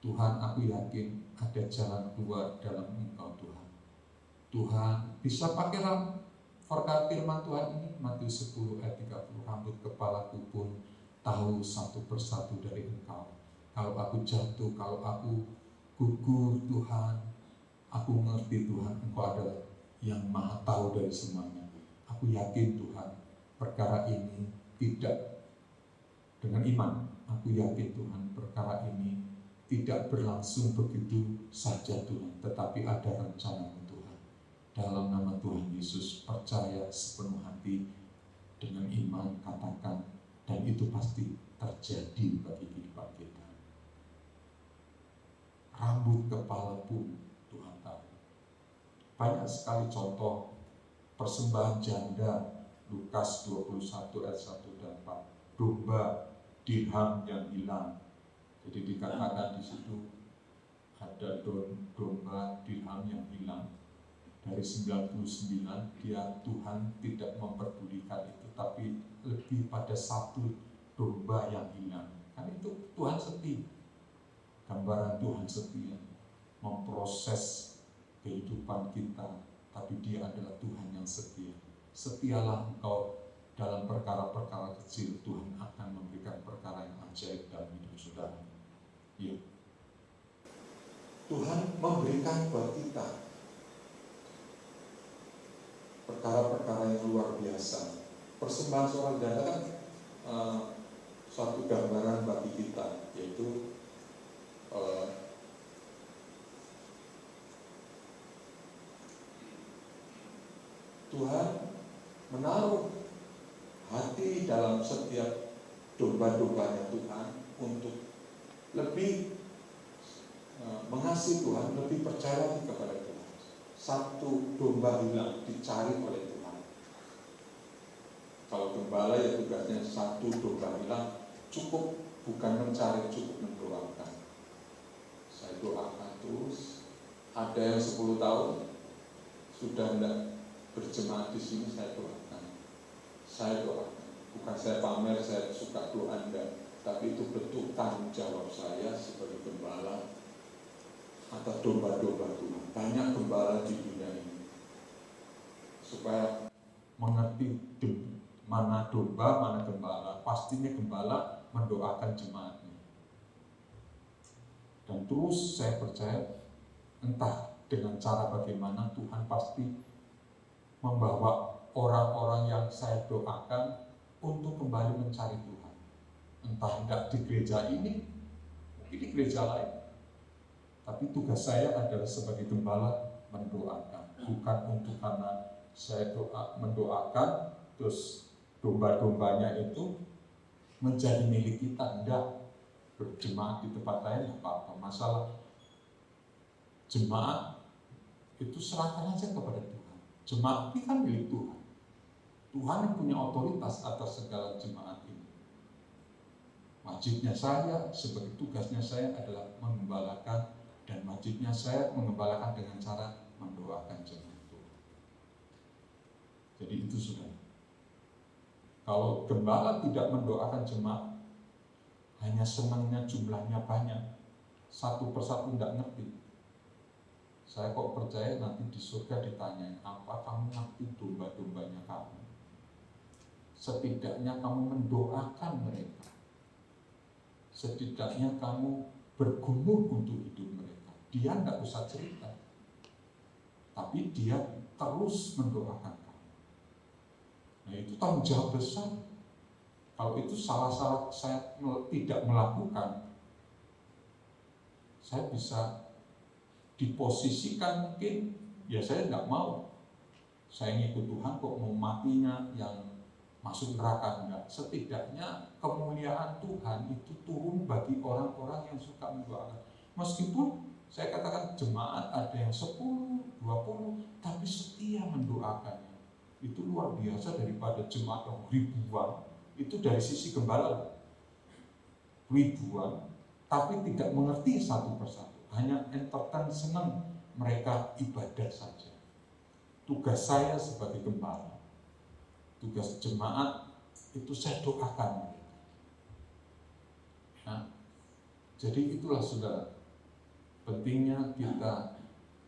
Tuhan, aku yakin ada jalan keluar dalam Engkau Tuhan. Tuhan bisa pakai firman Tuhan ini, Matius 10 ayat 30, rambut kepalaku pun tahu satu persatu dari Engkau. Kalau aku jatuh, kalau aku gugur Tuhan, aku mengerti Tuhan, Engkau adalah yang maha tahu dari semuanya. Aku yakin Tuhan, perkara ini tidak dengan iman. Aku yakin Tuhan, perkara ini tidak berlangsung begitu saja Tuhan, tetapi ada rencana Tuhan. Dalam nama Tuhan Yesus, percaya sepenuh hati dengan iman, katakan, dan itu pasti terjadi bagi kehidupan kita. Rambut kepala pun Tuhan tahu. Banyak sekali contoh persembahan janda, Lukas 21 ayat 1 dan 4, domba, dirham yang hilang. Jadi dikatakan di situ ada domba dirham yang hilang. Dari 99 Tuhan tidak memperdulikan itu, tapi lebih pada satu domba yang hilang. Kan itu Tuhan setia. Gambaran Tuhan setia memproses kehidupan kita, tapi Dia adalah Tuhan yang setia. Setialah engkau dalam perkara-perkara kecil, Tuhan akan memberikan perkara yang ajaib dalam hidup saudara. Ya. Tuhan memberikan buat kita perkara-perkara yang luar biasa. Persembahan seorang janda kan suatu gambaran bagi kita, yaitu Tuhan menaruh hati dalam setiap domba-dombanya Tuhan untuk lebih mengasihi Tuhan, lebih percaya kepada Tuhan. Satu domba hilang dicari oleh Tuhan. Kalau gembala ya tugasnya satu domba hilang, cukup bukan mencari, cukup mendoakan. Saya doakan terus. Ada yang 10 tahun sudah tidak berjemaat di sini, saya doakan. Saya doakan. Bukan saya pamer, saya suka doa enggak, tapi itu bentuk tanggung jawab saya sebagai gembala atas domba-domba Tuhan. Banyak gembala di dunia ini, supaya mengerti mana domba, mana gembala. Pastinya gembala mendoakan jemaatnya. Dan terus saya percaya, entah dengan cara bagaimana, Tuhan pasti membawa orang-orang yang saya doakan untuk kembali mencari Tuhan. Entah tidak di gereja ini, mungkin di gereja lain. Tapi tugas saya adalah sebagai gembala mendoakan. Bukan untuk karena saya mendoakan, terus domba-dombanya itu menjadi milik kita. Tidak. Berjemaat di tempat lain tidak apa-apa. Masalah jemaat itu serahkan aja kepada Tuhan. Jemaat ini kan milik Tuhan. Tuhan yang punya otoritas atas segala jemaat ini. Wajibnya saya, sebagai tugasnya saya adalah mengembalakan, dan wajibnya saya mengembalakan dengan cara mendoakan jemaat Tuhan. Jadi itu sudah. Kalau gembala tidak mendoakan jemaat, hanya senangnya jumlahnya banyak, satu persatu tidak ngerti. Saya kok percaya nanti di surga ditanyain, apa kamu ngerti domba-dombanya kamu? Setidaknya kamu mendoakan mereka. Setidaknya kamu bergumul untuk hidup mereka. Dia tidak usah cerita, tapi dia terus mendoakan kamu. Nah itu tanggung jawab besar. Kalau itu salah-salah saya tidak melakukan, saya bisa diposisikan mungkin, ya saya tidak mau. Saya ngikut Tuhan kok mau matinya yang masuk neraka, enggak. Setidaknya kemuliaan Tuhan itu turun bagi orang-orang yang suka mendoakan. Meskipun saya katakan jemaat ada yang 10, 20, tapi setia mendoakannya. Itu luar biasa daripada jemaat yang ribuan. Itu dari sisi gembala ribuan, tapi tidak mengerti satu persatu. hanya entertain, senang, mereka ibadah saja. Tugas saya sebagai gembala, tugas jemaat itu saya doakan mereka. Nah, jadi itulah saudara, pentingnya kita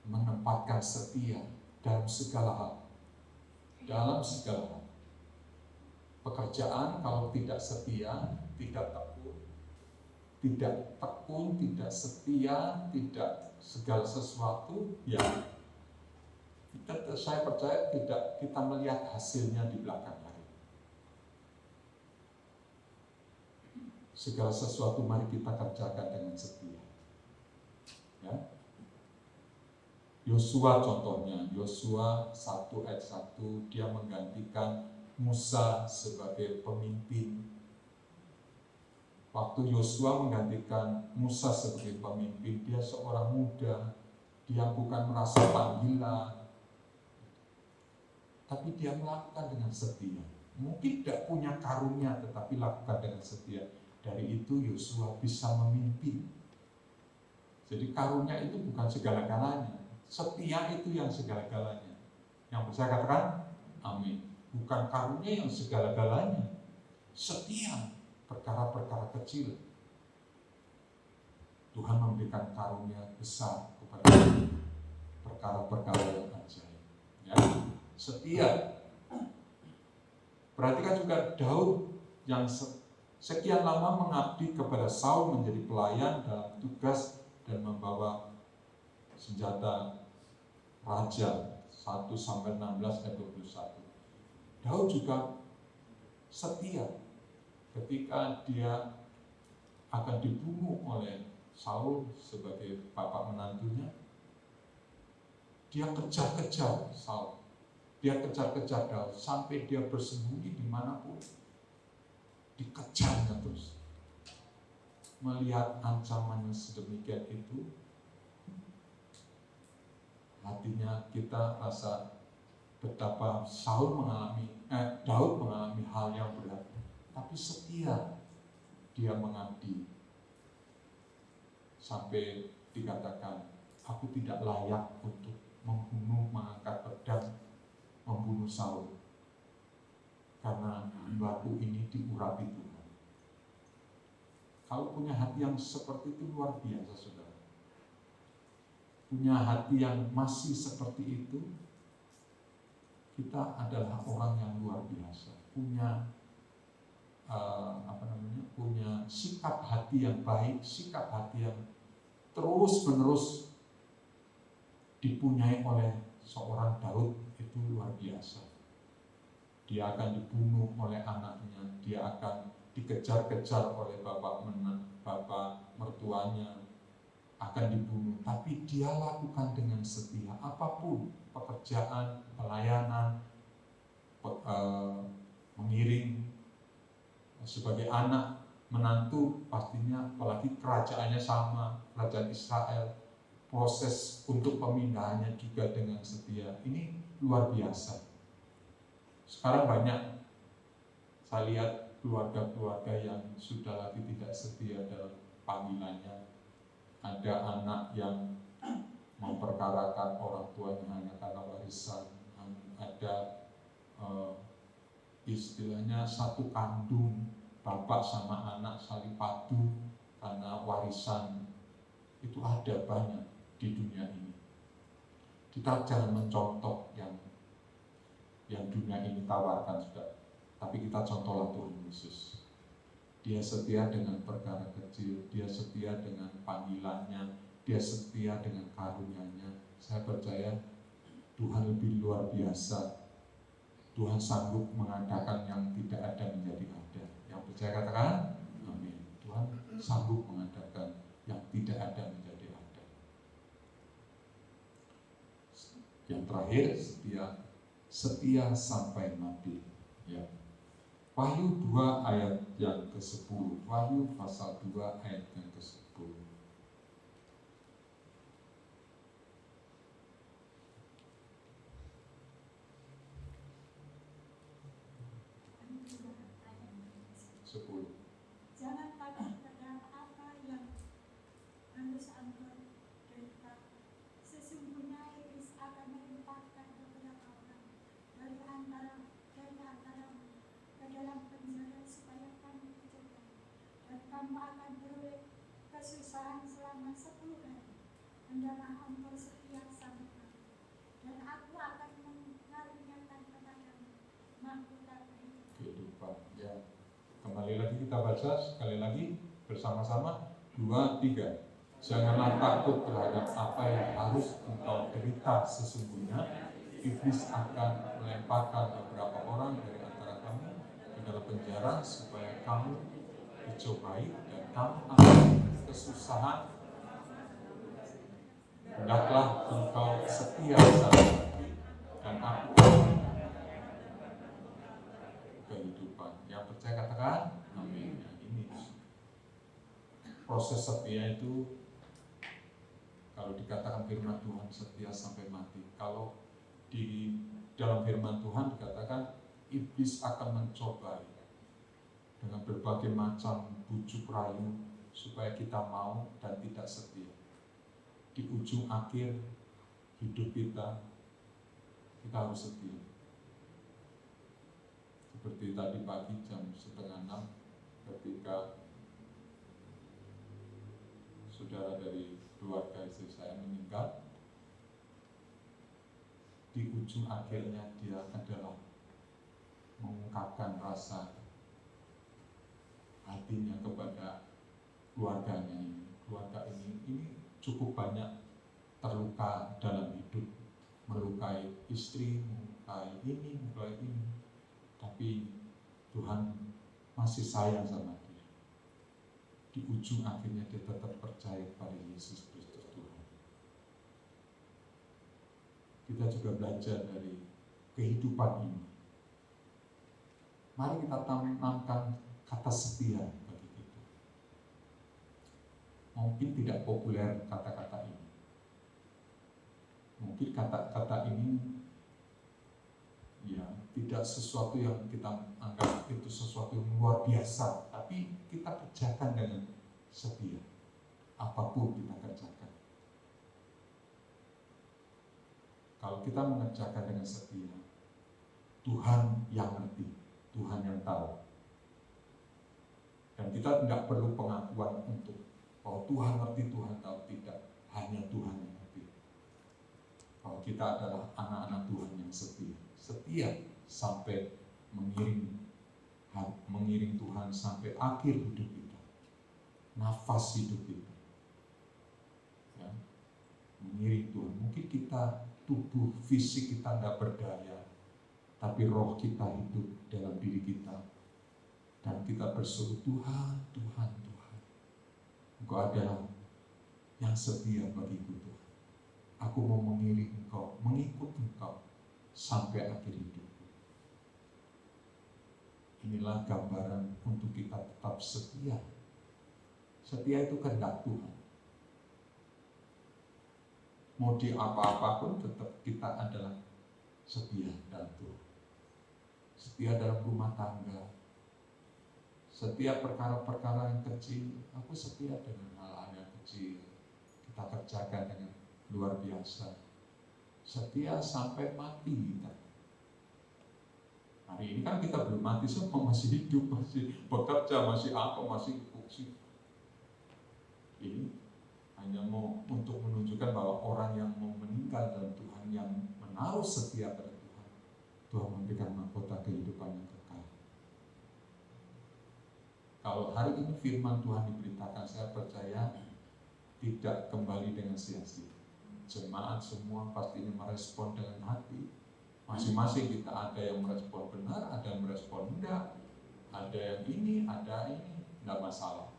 menempatkan setia dalam segala hal. Dalam segala hal. Pekerjaan kalau tidak setia, tidak tekun, tidak setia, tidak segala sesuatu, ya saya percaya tidak kita melihat hasilnya di belakang hari. Segala sesuatu mari kita kerjakan dengan setia. Ya. Yosua contohnya, Yosua 1 ayat 1, dia menggantikan Musa sebagai pemimpin. Waktu Yosua menggantikan Musa sebagai pemimpin, dia seorang muda, dia bukan merasa panggilan, tapi dia melakukan dengan setia. Mungkin tidak punya karunia, tetapi lakukan dengan setia. Dari itu Yosua bisa memimpin. Jadi karunia itu bukan segala-galanya. Setia itu yang segala-galanya. Yang bisa katakan amin. Bukan karunia yang segala-galanya. Setia perkara-perkara kecil. Tuhan memberikan karunia besar kepada kita. Perkara-perkara yang ajaib. Ya. Setia. Perhatikan juga Daud yang sekian lama mengabdi kepada Saul menjadi pelayan dalam tugas dan membawa senjata raja 1-16 ayat 21. Daud juga setia ketika dia akan dibunuh oleh Saul sebagai bapak menantunya. Dia kejar-kejar Saul, dia kejar-kejar Daud sampai dia bersembunyi dimanapun, dikejarnya terus. Melihat ancamannya sedemikian itu, hatinya kita rasa betapa Daud mengalami hal yang berat, tapi setia dia mengabdi sampai dikatakan, aku tidak layak untuk mengangkat pedang, membunuh Saul, karena hamba-Ku ini diurapi Tuhan. Kalau punya hati yang seperti itu luar biasa, saudara. Punya hati yang masih seperti itu, kita adalah orang yang luar biasa. Punya punya sikap hati yang baik, sikap hati yang terus-menerus dipunyai oleh seorang Daud, itu luar biasa. Dia akan dibunuh oleh anaknya, dia akan dikejar-kejar oleh bapak mertuanya, akan dibunuh, tapi dia lakukan dengan setia. Apapun pekerjaan, pelayanan, mengiring sebagai anak, menantu, pastinya apalagi kerajaannya sama, kerajaan Israel, proses untuk pemindahannya juga dengan setia. Ini luar biasa. Sekarang banyak saya lihat keluarga-keluarga yang sudah lagi tidak setia dalam panggilannya. Ada anak yang memperkarakan orang tuanya hanya karena warisan. Ada istilahnya satu kandung, bapak sama anak saling padu karena warisan. Itu ada banyak di dunia ini. Kita jangan mencontoh yang dunia ini tawarkan juga, tapi kita contohlah Tuhan Yesus. Dia setia dengan perkara kecil, dia setia dengan panggilannya, dia setia dengan karunia-Nya. Saya percaya Tuhan lebih luar biasa. Tuhan sanggup mengadakan yang tidak ada menjadi ada. Yang percaya katakan amin. Tuhan sanggup mengadakan yang tidak ada menjadi ada. Yang terakhir, setia sampai mati. Ya. Wahyu 2 ayat yang ke-10. Wahyu pasal 2 ayat yang ke-10. Jangan takut pada apa yang harus engkau adalah Engkau setia sampai mati. Dan aku akan mengaruniakan kepadamu mahkota Kehidupan. Ya. Kembali lagi kita baca sekali lagi bersama-sama 2, 3. Janganlah takut terhadap apa yang harus engkau derita sesungguhnya. Iblis akan melemparkan beberapa orang dari antara kamu ke dalam penjara supaya kamu dicobai dan kamu akan kesusahan. Hendaklah engkau setia sampai mati dan aku kehidupan. Yang percaya katakan amin. Nah, ini proses setia itu, kalau dikatakan firman Tuhan setia sampai mati. Kalau di dalam firman Tuhan dikatakan iblis akan mencobai dengan berbagai macam bujuk rayu supaya kita mau dan tidak setia. Di ujung akhir hidup kita harus setia. Seperti tadi pagi jam 5:30 ketika saudara dari keluarga istri saya meninggal, di ujung akhirnya dia adalah mengungkapkan rasa hatinya kepada keluarganya ini. Keluarga ini cukup banyak terluka dalam hidup, melukai istri, melukai ini. Tapi Tuhan masih sayang sama dia. Di ujung akhirnya dia tetap percaya pada Yesus Kristus Tuhan. Kita juga belajar dari kehidupan ini. Mari kita tanamkan kata setia bagi kita. Mungkin tidak populer kata-kata ini. Mungkin kata-kata ini ya tidak sesuatu yang kita anggap itu sesuatu yang luar biasa, tapi kita kerjakan dengan setia. Apapun kita kerjakan. Kalau kita mengerjakan dengan setia, Tuhan yang ngerti, Tuhan yang tahu. Dan kita tidak perlu pengakuan untuk bahwa Tuhan ngerti, Tuhan tahu. Tidak, hanya Tuhan yang ngerti. Bahwa kita adalah anak-anak Tuhan yang setia. Setia sampai mengiring Tuhan sampai akhir hidup kita. Nafas hidup kita. Ya, mengiring Tuhan. Mungkin kita tubuh fisik kita tidak berdaya, tapi roh kita hidup dalam diri kita, dan kita berseru Tuhan, Tuhan, Tuhan, Engkau adalah yang setia bagiku Tuhan. Aku mau mengiring Engkau, mengikut Engkau sampai akhir hidupku. Inilah gambaran untuk kita tetap setia. Setia itu kehendak Tuhan. Mau di apa-apapun tetap kita adalah setia dalam Tuhan. Setia dalam rumah tangga. Setiap perkara-perkara yang kecil, aku setia dengan hal-hal yang kecil. Kita kerjakan dengan luar biasa. Setia sampai mati kita. Hari ini kan kita belum mati, semua masih hidup, masih bekerja, masih apa, masih fungsi. Ini hanya mau untuk menunjukkan bahwa orang yang mau meninggal dalam Tuhan, yang menaruh setia pada Tuhan, Tuhan memberikan mahkota kehidupan yang kekal. Kalau hari ini firman Tuhan diberitakan, saya percaya tidak kembali dengan sia-sia. Jemaat semua pastinya merespon dengan hati. Masing-masing kita ada yang merespon benar, ada yang merespon enggak, ada yang ini, enggak masalah.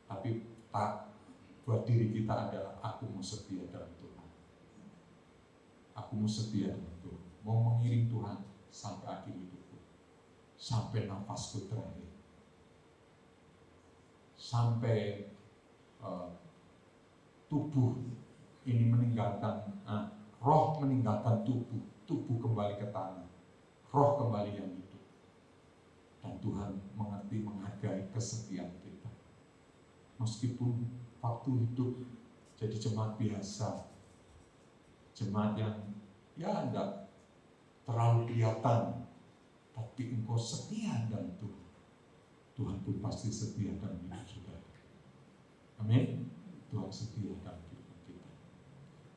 Tapi tak buat diri kita adalah aku mau setia dalam Tuhan. Aku mau setia dalam Tuhan. Mau mengiring Tuhan sampai akhir hidupku. Sampai nafasku terakhir. Sampai tubuh ini meninggalkan, roh meninggalkan tubuh. Tubuh kembali ke tanah. Roh kembali yang hidup. Dan Tuhan mengerti, menghargai kesetiaan kita. Meskipun waktu hidup jadi jemaat biasa, jemaat yang ya enggak terlalu kelihatan, tapi engkau setia dalam Tuhan. Tuhan pun pasti setia dalam hidup saudara. Amin. Tuhan setia dalam hidup kita.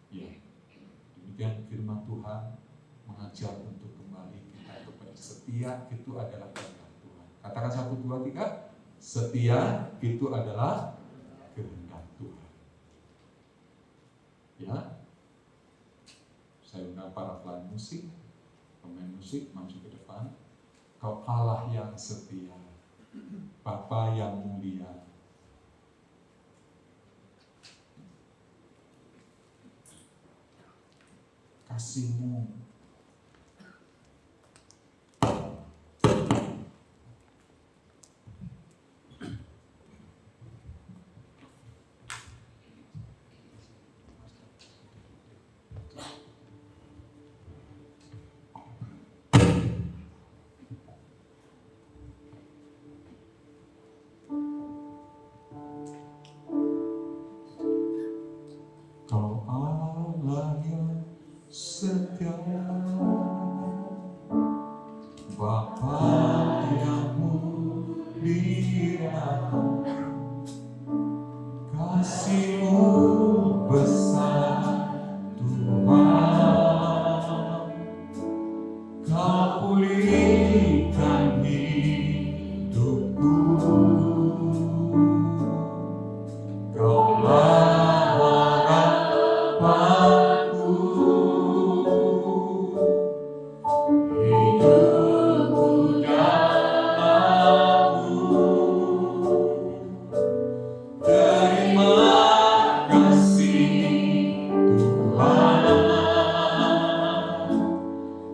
Ya, demikian firman Tuhan mengajar untuk kembali kita kepada setia itu adalah kehendak Tuhan. Katakan 1, 2, 3. Setia itu adalah kehendak Tuhan. Ya, saya undang para pelayan musik, pemain musik maju ke depan. Kau Allah yang setia, Bapa yang mulia. Kasih-Mu Kau Allah yang setia, Bapa yang mulia, kasih-Mu besar Tuhan, Kau pulihkan hidupku, Kaulah harapanku, hidupku dalam-Mu. Terima kasih Tuhan,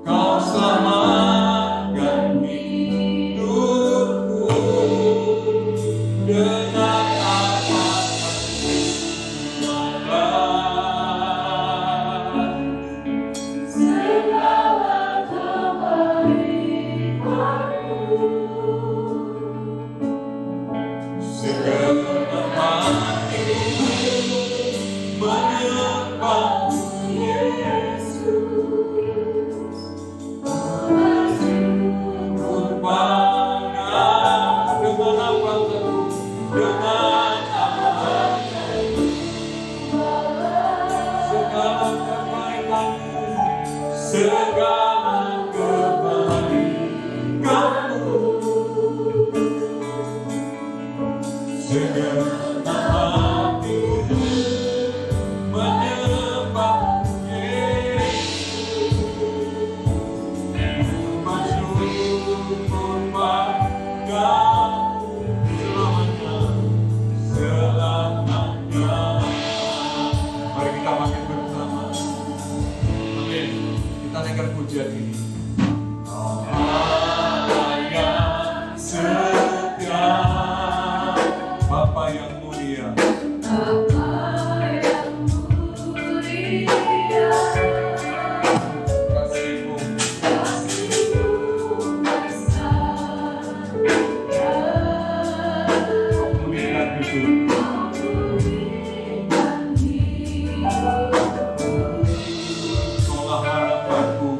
Kau selamatkan hidupku dengan segala kebaikan-Mu. Segala hati menyembah-Mu, Yesus. Bersyukur padamu dengan apa teguh, dengan apa segala kebaikan-Mu, segala kebaikan-Mu, segala hati menyembah-Mu, Yesus. Bersyukur padamu selamanya. Mari kita bangkit bersama. Amin. Kita naikkan pujian ini. Allah yang setia, Bapa yang mulia, kasih-Mu Kau pulihkan hidupku, Kaulah harapanku,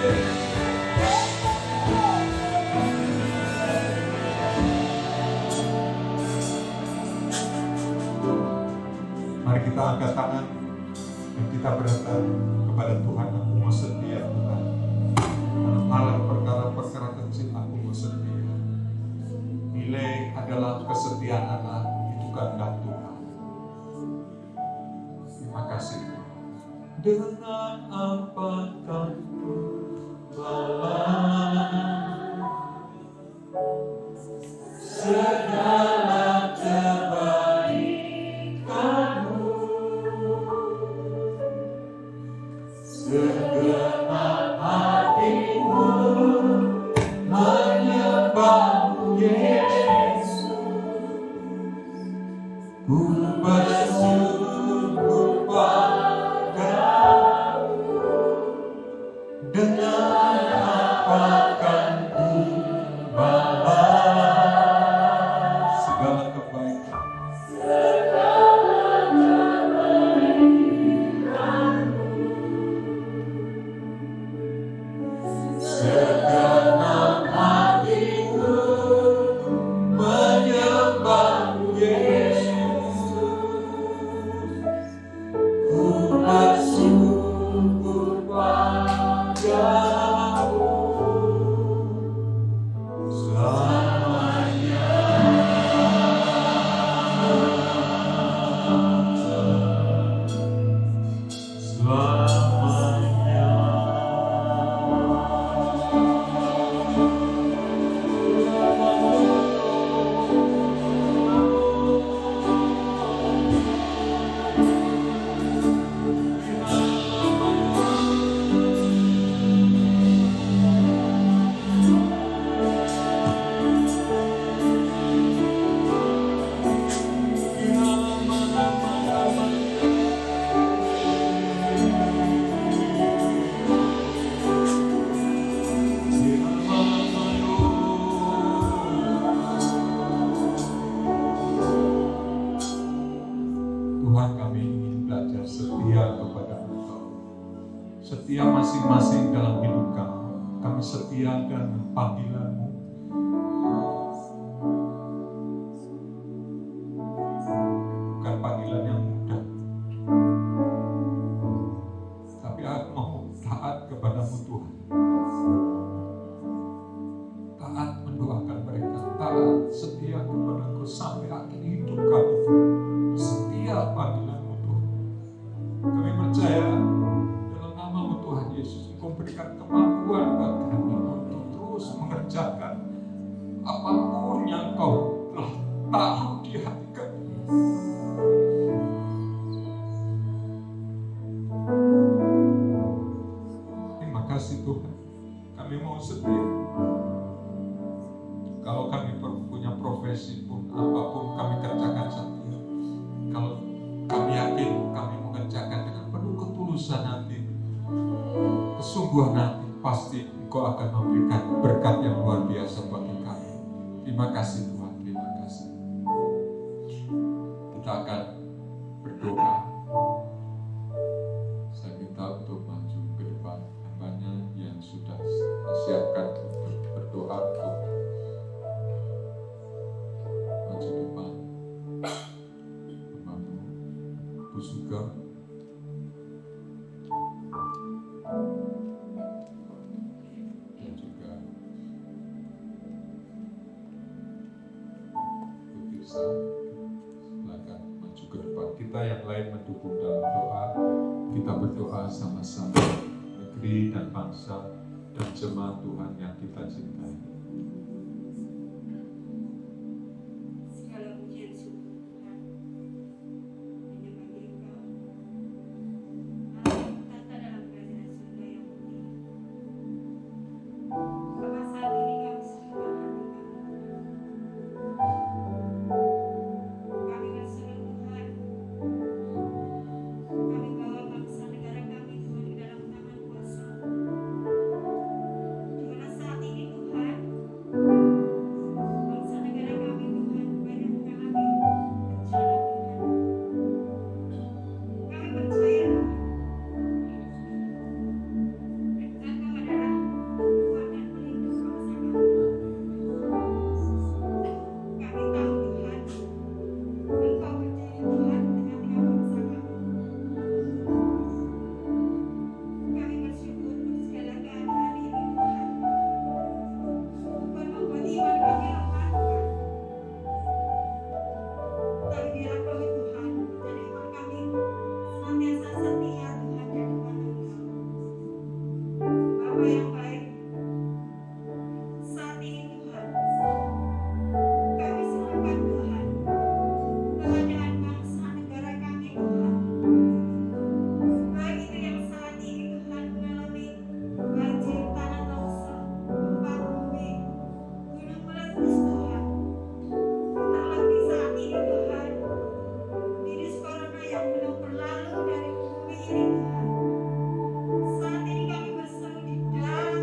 Mari kita angkat tangan dan kita berkata kepada Tuhan, aku mau setia Tuhan. Dalam hal perkara-perkara kecil aku mau setia. Nilai adalah kesetiaan anak, itu kehendak Tuhan. Terima kasih Tuhan. Dengan apakah segala kebaikanmu, segenap hatimu menyembahmu Yesus. Ku bersyukur padamu. Dengan apakah ku balas segala kebaikan, segenap hatiku menyembahmu Yesus. Ku bersyukur padamu selamanya. Selamanya. Tuhan, kami ingin belajar setia kepada Engkau. Setia masing-masing dalam hidup kami. Kami setiakan panggilan-Mu. Bukan panggilan yang mudah, tapi aku mau taat kepada-Mu Tuhan. Taat mendoakan mereka, taat setia kepada-Ku sampai akhir hidup kami. Setia panggilan-Mu Tuhan. Kami percaya dalam nama-Mu Tuhan Yesus, Engkau berikan kemampuan bagi kami untuk terus mengerjakan apapun yang Engkau telah taruh di hati kami. Terima kasih Tuhan. Kami mau setia. Kalau kami punya profesi pun, apapun kami kerjakan setia. Kalau kami yakin kami mengerjakan dengan penuh ketulusan hati, kesungguhan hati, pasti Engkau akan memberikan berkat yang luar biasa bagi kami. Terima kasih Tuhan, terima kasih. Kita akan berdoa. Saya minta untuk maju ke depan, hambanya yang sudah siapkan untuk berdoa, untuk maju depan. Bu Sugeng, dan juga Bu Tirsa, silakan maju ke depan. Kita yang lain mendukung dalam doa. Kita berdoa sama-sama negeri dan bangsa dan jemaat Tuhan yang kita cintai. Segala pujian syukur Tuhan hanya bagi Engkau, Allah berkata dalam kerajaan surga yang mulia. Bapa, saat ini kami serahkan hati kami berseru Tuhan, kami bawa bangsa negara kami Tuhan di dalam tangan kuasa, di mana saat ini Tuhan Bapa yang baik, saat ini Tuhan, kami serahkan Tuhan keadaan bangsa negara kami Tuhan. Baik itu yang saat ini Tuhan mengalami banjir, tanah longsor, gempa bumi, gunung meletus Tuhan. Terlebih saat ini Tuhan, virus corona yang belum berlalu dari bumi ini Tuhan. Saat ini kami berseru di dalam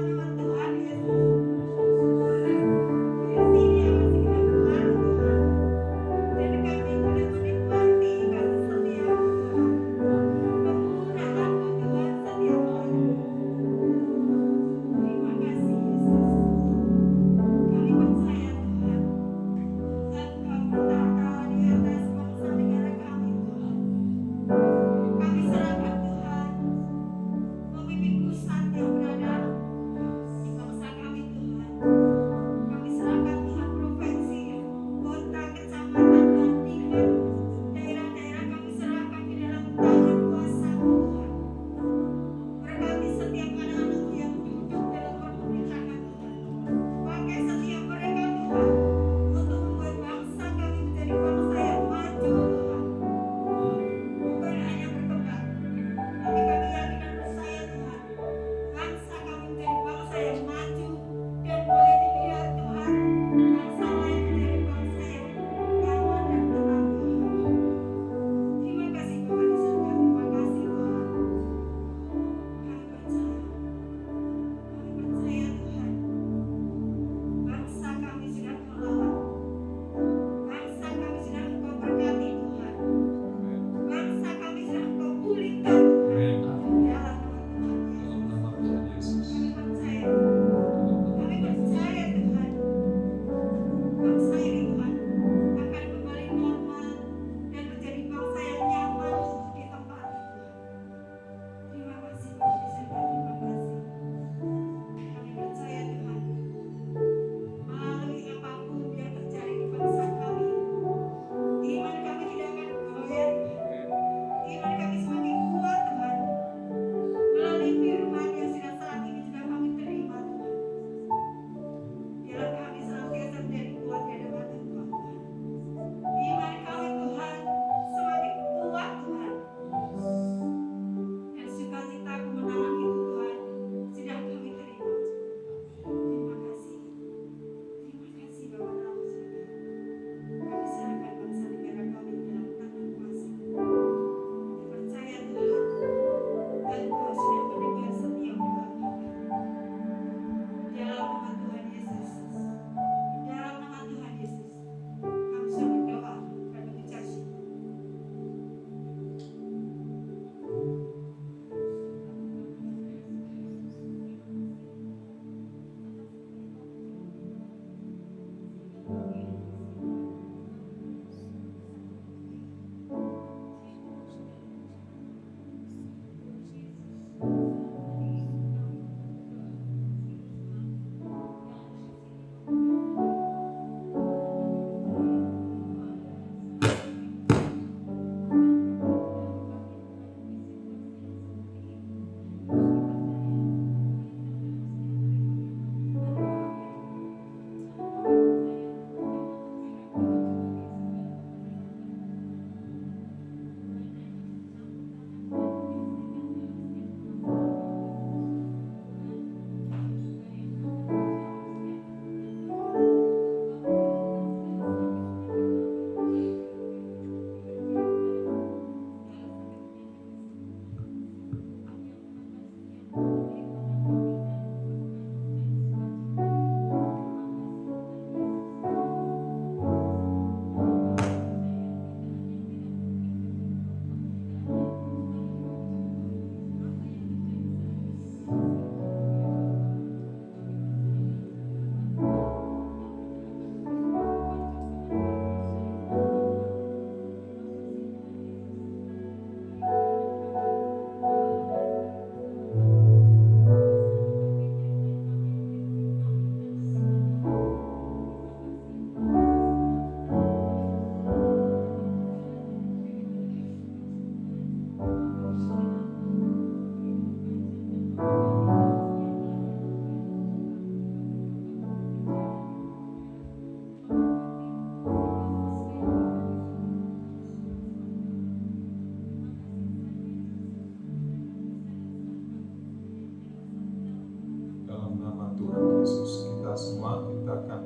Tuhan Yesus. Kita semua kita akan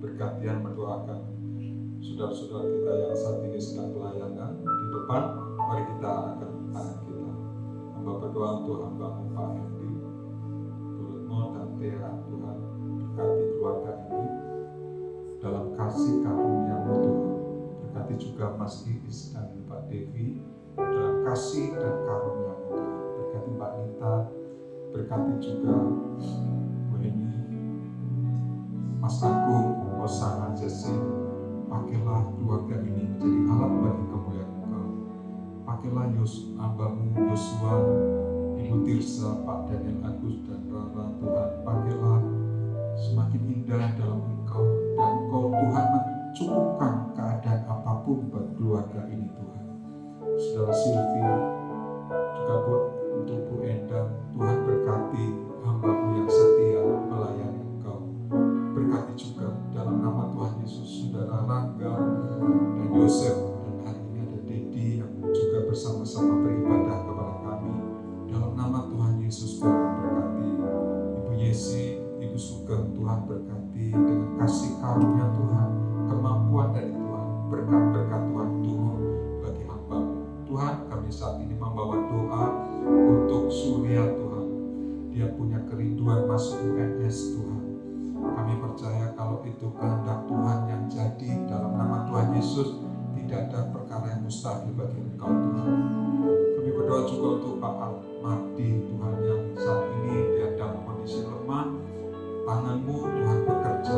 bergantian mendoakan saudara-saudara kita yang saat ini sedang pelayanan di depan. Mari kita arahkan tangan kita. Hamba berdoa untuk hamba-Mu Pak Hendy, Turutmo dan Tera. Tuhan berkati keluarga ini dalam kasih karunia-Mu Tuhan. Berkati juga Mas Iis dan Pak Devi dalam kasih dan karunia-Mu Tuhan. Berkati Mbak Nita, berkati juga Bu Eni, Mas Agung, Osana, Jesse. Pakailah keluarga ini menjadi alat bagi kemuliaan Engkau. Pakailah hamba-Mu Yosua, Ibu Tirsa, Pak Daniel Agus dan Rara. Tuhan, pakailah semakin indah dalam Engkau, dan Engkau Tuhan mencukupkan keadaan apapun buat keluarga ini Tuhan. Saudara Silvi, juga untuk Bu Endang, Tuhan berkati hamba-Mu yang setia melayani Engkau. Berkati juga dalam nama Tuhan Yesus saudara Rangga dan Yosef, dan hari ini ada Dedi yang juga bersama-sama beribadah kepada kami. Dalam nama Tuhan Yesus Tuhan berkati Ibu Yesi, Ibu Sugeng. Tuhan berkati dengan kasih karunia Tuhan, kemampuan dari Tuhan, berkat-berkat Tuhan turun bagi hamba-Mu. Tuhan, kami saat ini membawa doa untuk Surya Tuhan. Dia punya kerinduan masuk UNS Tuhan. Kami percaya kalau itu kehendak Tuhan yang jadi, dalam nama Tuhan Yesus tidak ada perkara yang mustahil bagi Engkau Tuhan. Kami berdoa juga untuk Pak Mardi Tuhan, yang saat ini dia dalam kondisi lemah. Tangan-Mu Tuhan bekerja,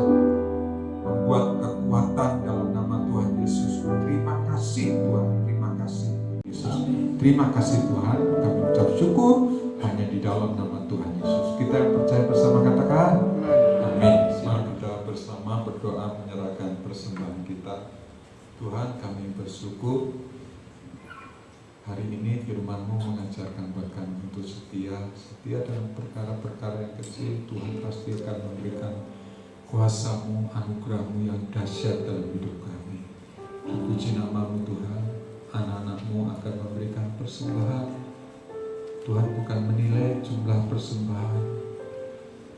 membuat kekuatan dalam nama Tuhan Yesus. Terima kasih Tuhan, terima kasih Yesus. Terima kasih Tuhan, kami ucap syukur hanya di dalam nama Tuhan Yesus. Kita yang percaya bersama katakan amin. Mari kita bersama berdoa menyerahkan persembahan kita. Tuhan, kami bersyukur hari ini firman-Mu mengajarkan buat kami untuk setia dalam perkara-perkara yang kecil. Tuhan pasti akan memberikan kuasa-Mu, anugerah-Mu yang dahsyat dalam hidup kami. Puji nama-Mu Tuhan, anak-anak-Mu akan memberikan persembahan. Tuhan bukan menilai jumlah persembahan,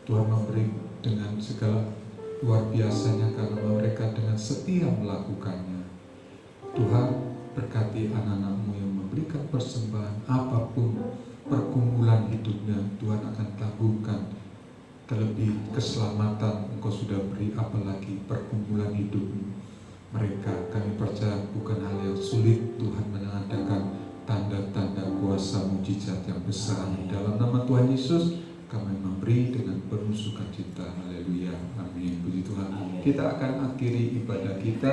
Tuhan memberi dengan segala luar biasanya karena mereka dengan setia melakukannya. Tuhan, berkati anak-anak-Mu yang memberikan persembahan, apapun pergumulan hidupnya, Tuhan akan tangguhkan. Terlebih keselamatan Engkau sudah beri, apalagi pergumulan hidup mereka. Kami percaya bukan hal yang sulit, Tuhan mengadakan tanda-tanda kuasa mujizat yang besar. Dalam nama Tuhan Yesus kami memberi dengan penuh sukacita. Haleluya, amin. Puji Tuhan. Kita akan akhiri ibadah kita.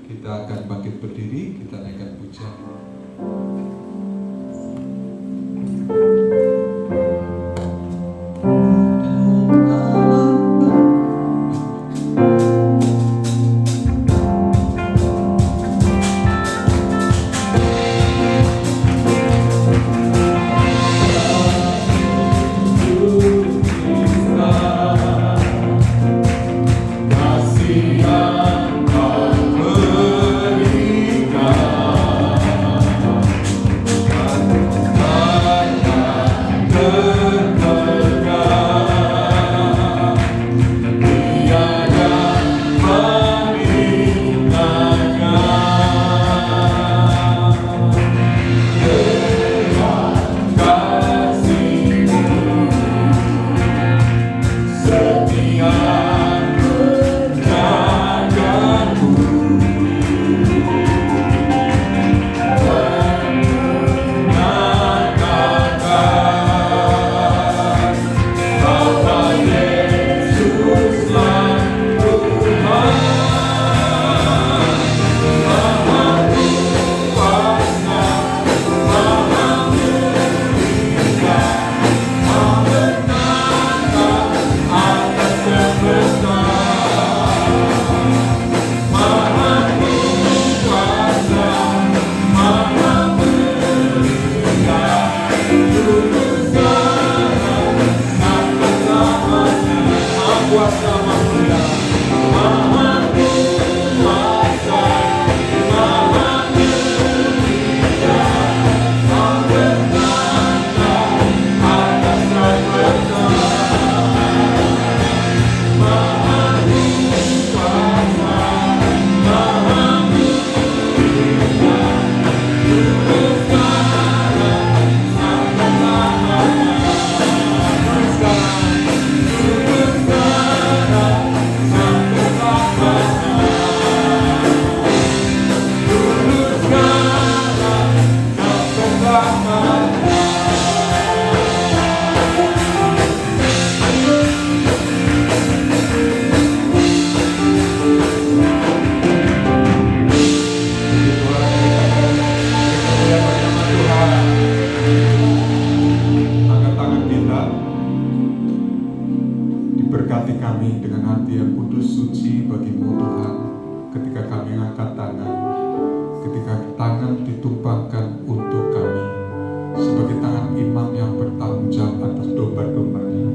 Kita akan bangkit berdiri, kita naikkan pujian. berkati kami dengan hati yang kudus suci bagimu Tuhan. Ketika kami angkat tangan, ketika tangan ditumpangkan untuk kami sebagai tangan imam yang bertanggung jawab atas domba-dombanya,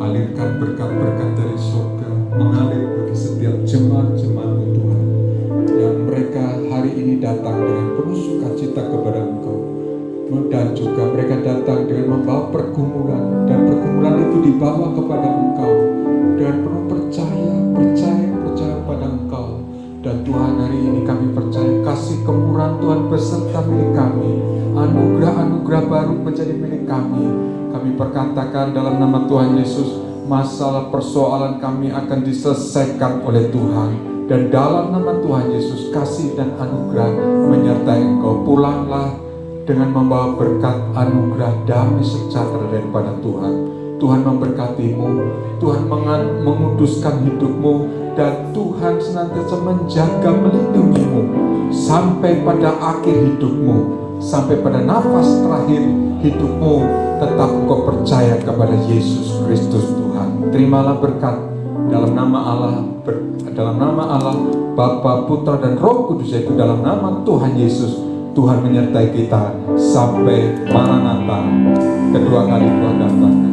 alirkan berkat-berkat dari surga mengalir bagi setiap jemaat-jemaat-Mu Tuhan, yang mereka hari ini datang dengan penuh sukacita kepada Engkau, dan juga mereka datang dengan membawa pergumulan, dan pergumulan itu dibawa kepada Engkau dengan penuh percaya pada Engkau. Dan Tuhan, hari ini kami percaya kasih kemurahan Tuhan beserta milik kami, anugerah-anugerah baru menjadi milik kami. Kami perkatakan dalam nama Tuhan Yesus, masalah persoalan kami akan diselesaikan oleh Tuhan. Dan dalam nama Tuhan Yesus, kasih dan anugerah menyertai Engkau. Pulanglah dengan membawa berkat, anugerah, damai sejahtera daripada Tuhan. Tuhan memberkatimu, Tuhan menguduskan hidupmu, dan Tuhan senantiasa menjaga, melindungimu sampai pada akhir hidupmu, sampai pada nafas terakhir hidupmu. Tetap engkau percaya kepada Yesus Kristus Tuhan. Terimalah berkat dalam nama Allah Bapa, Putra, dan Roh Kudus, yaitu dalam nama Tuhan Yesus. Tuhan menyertai kita sampai Maranatha, kedua kali Tuhan datang.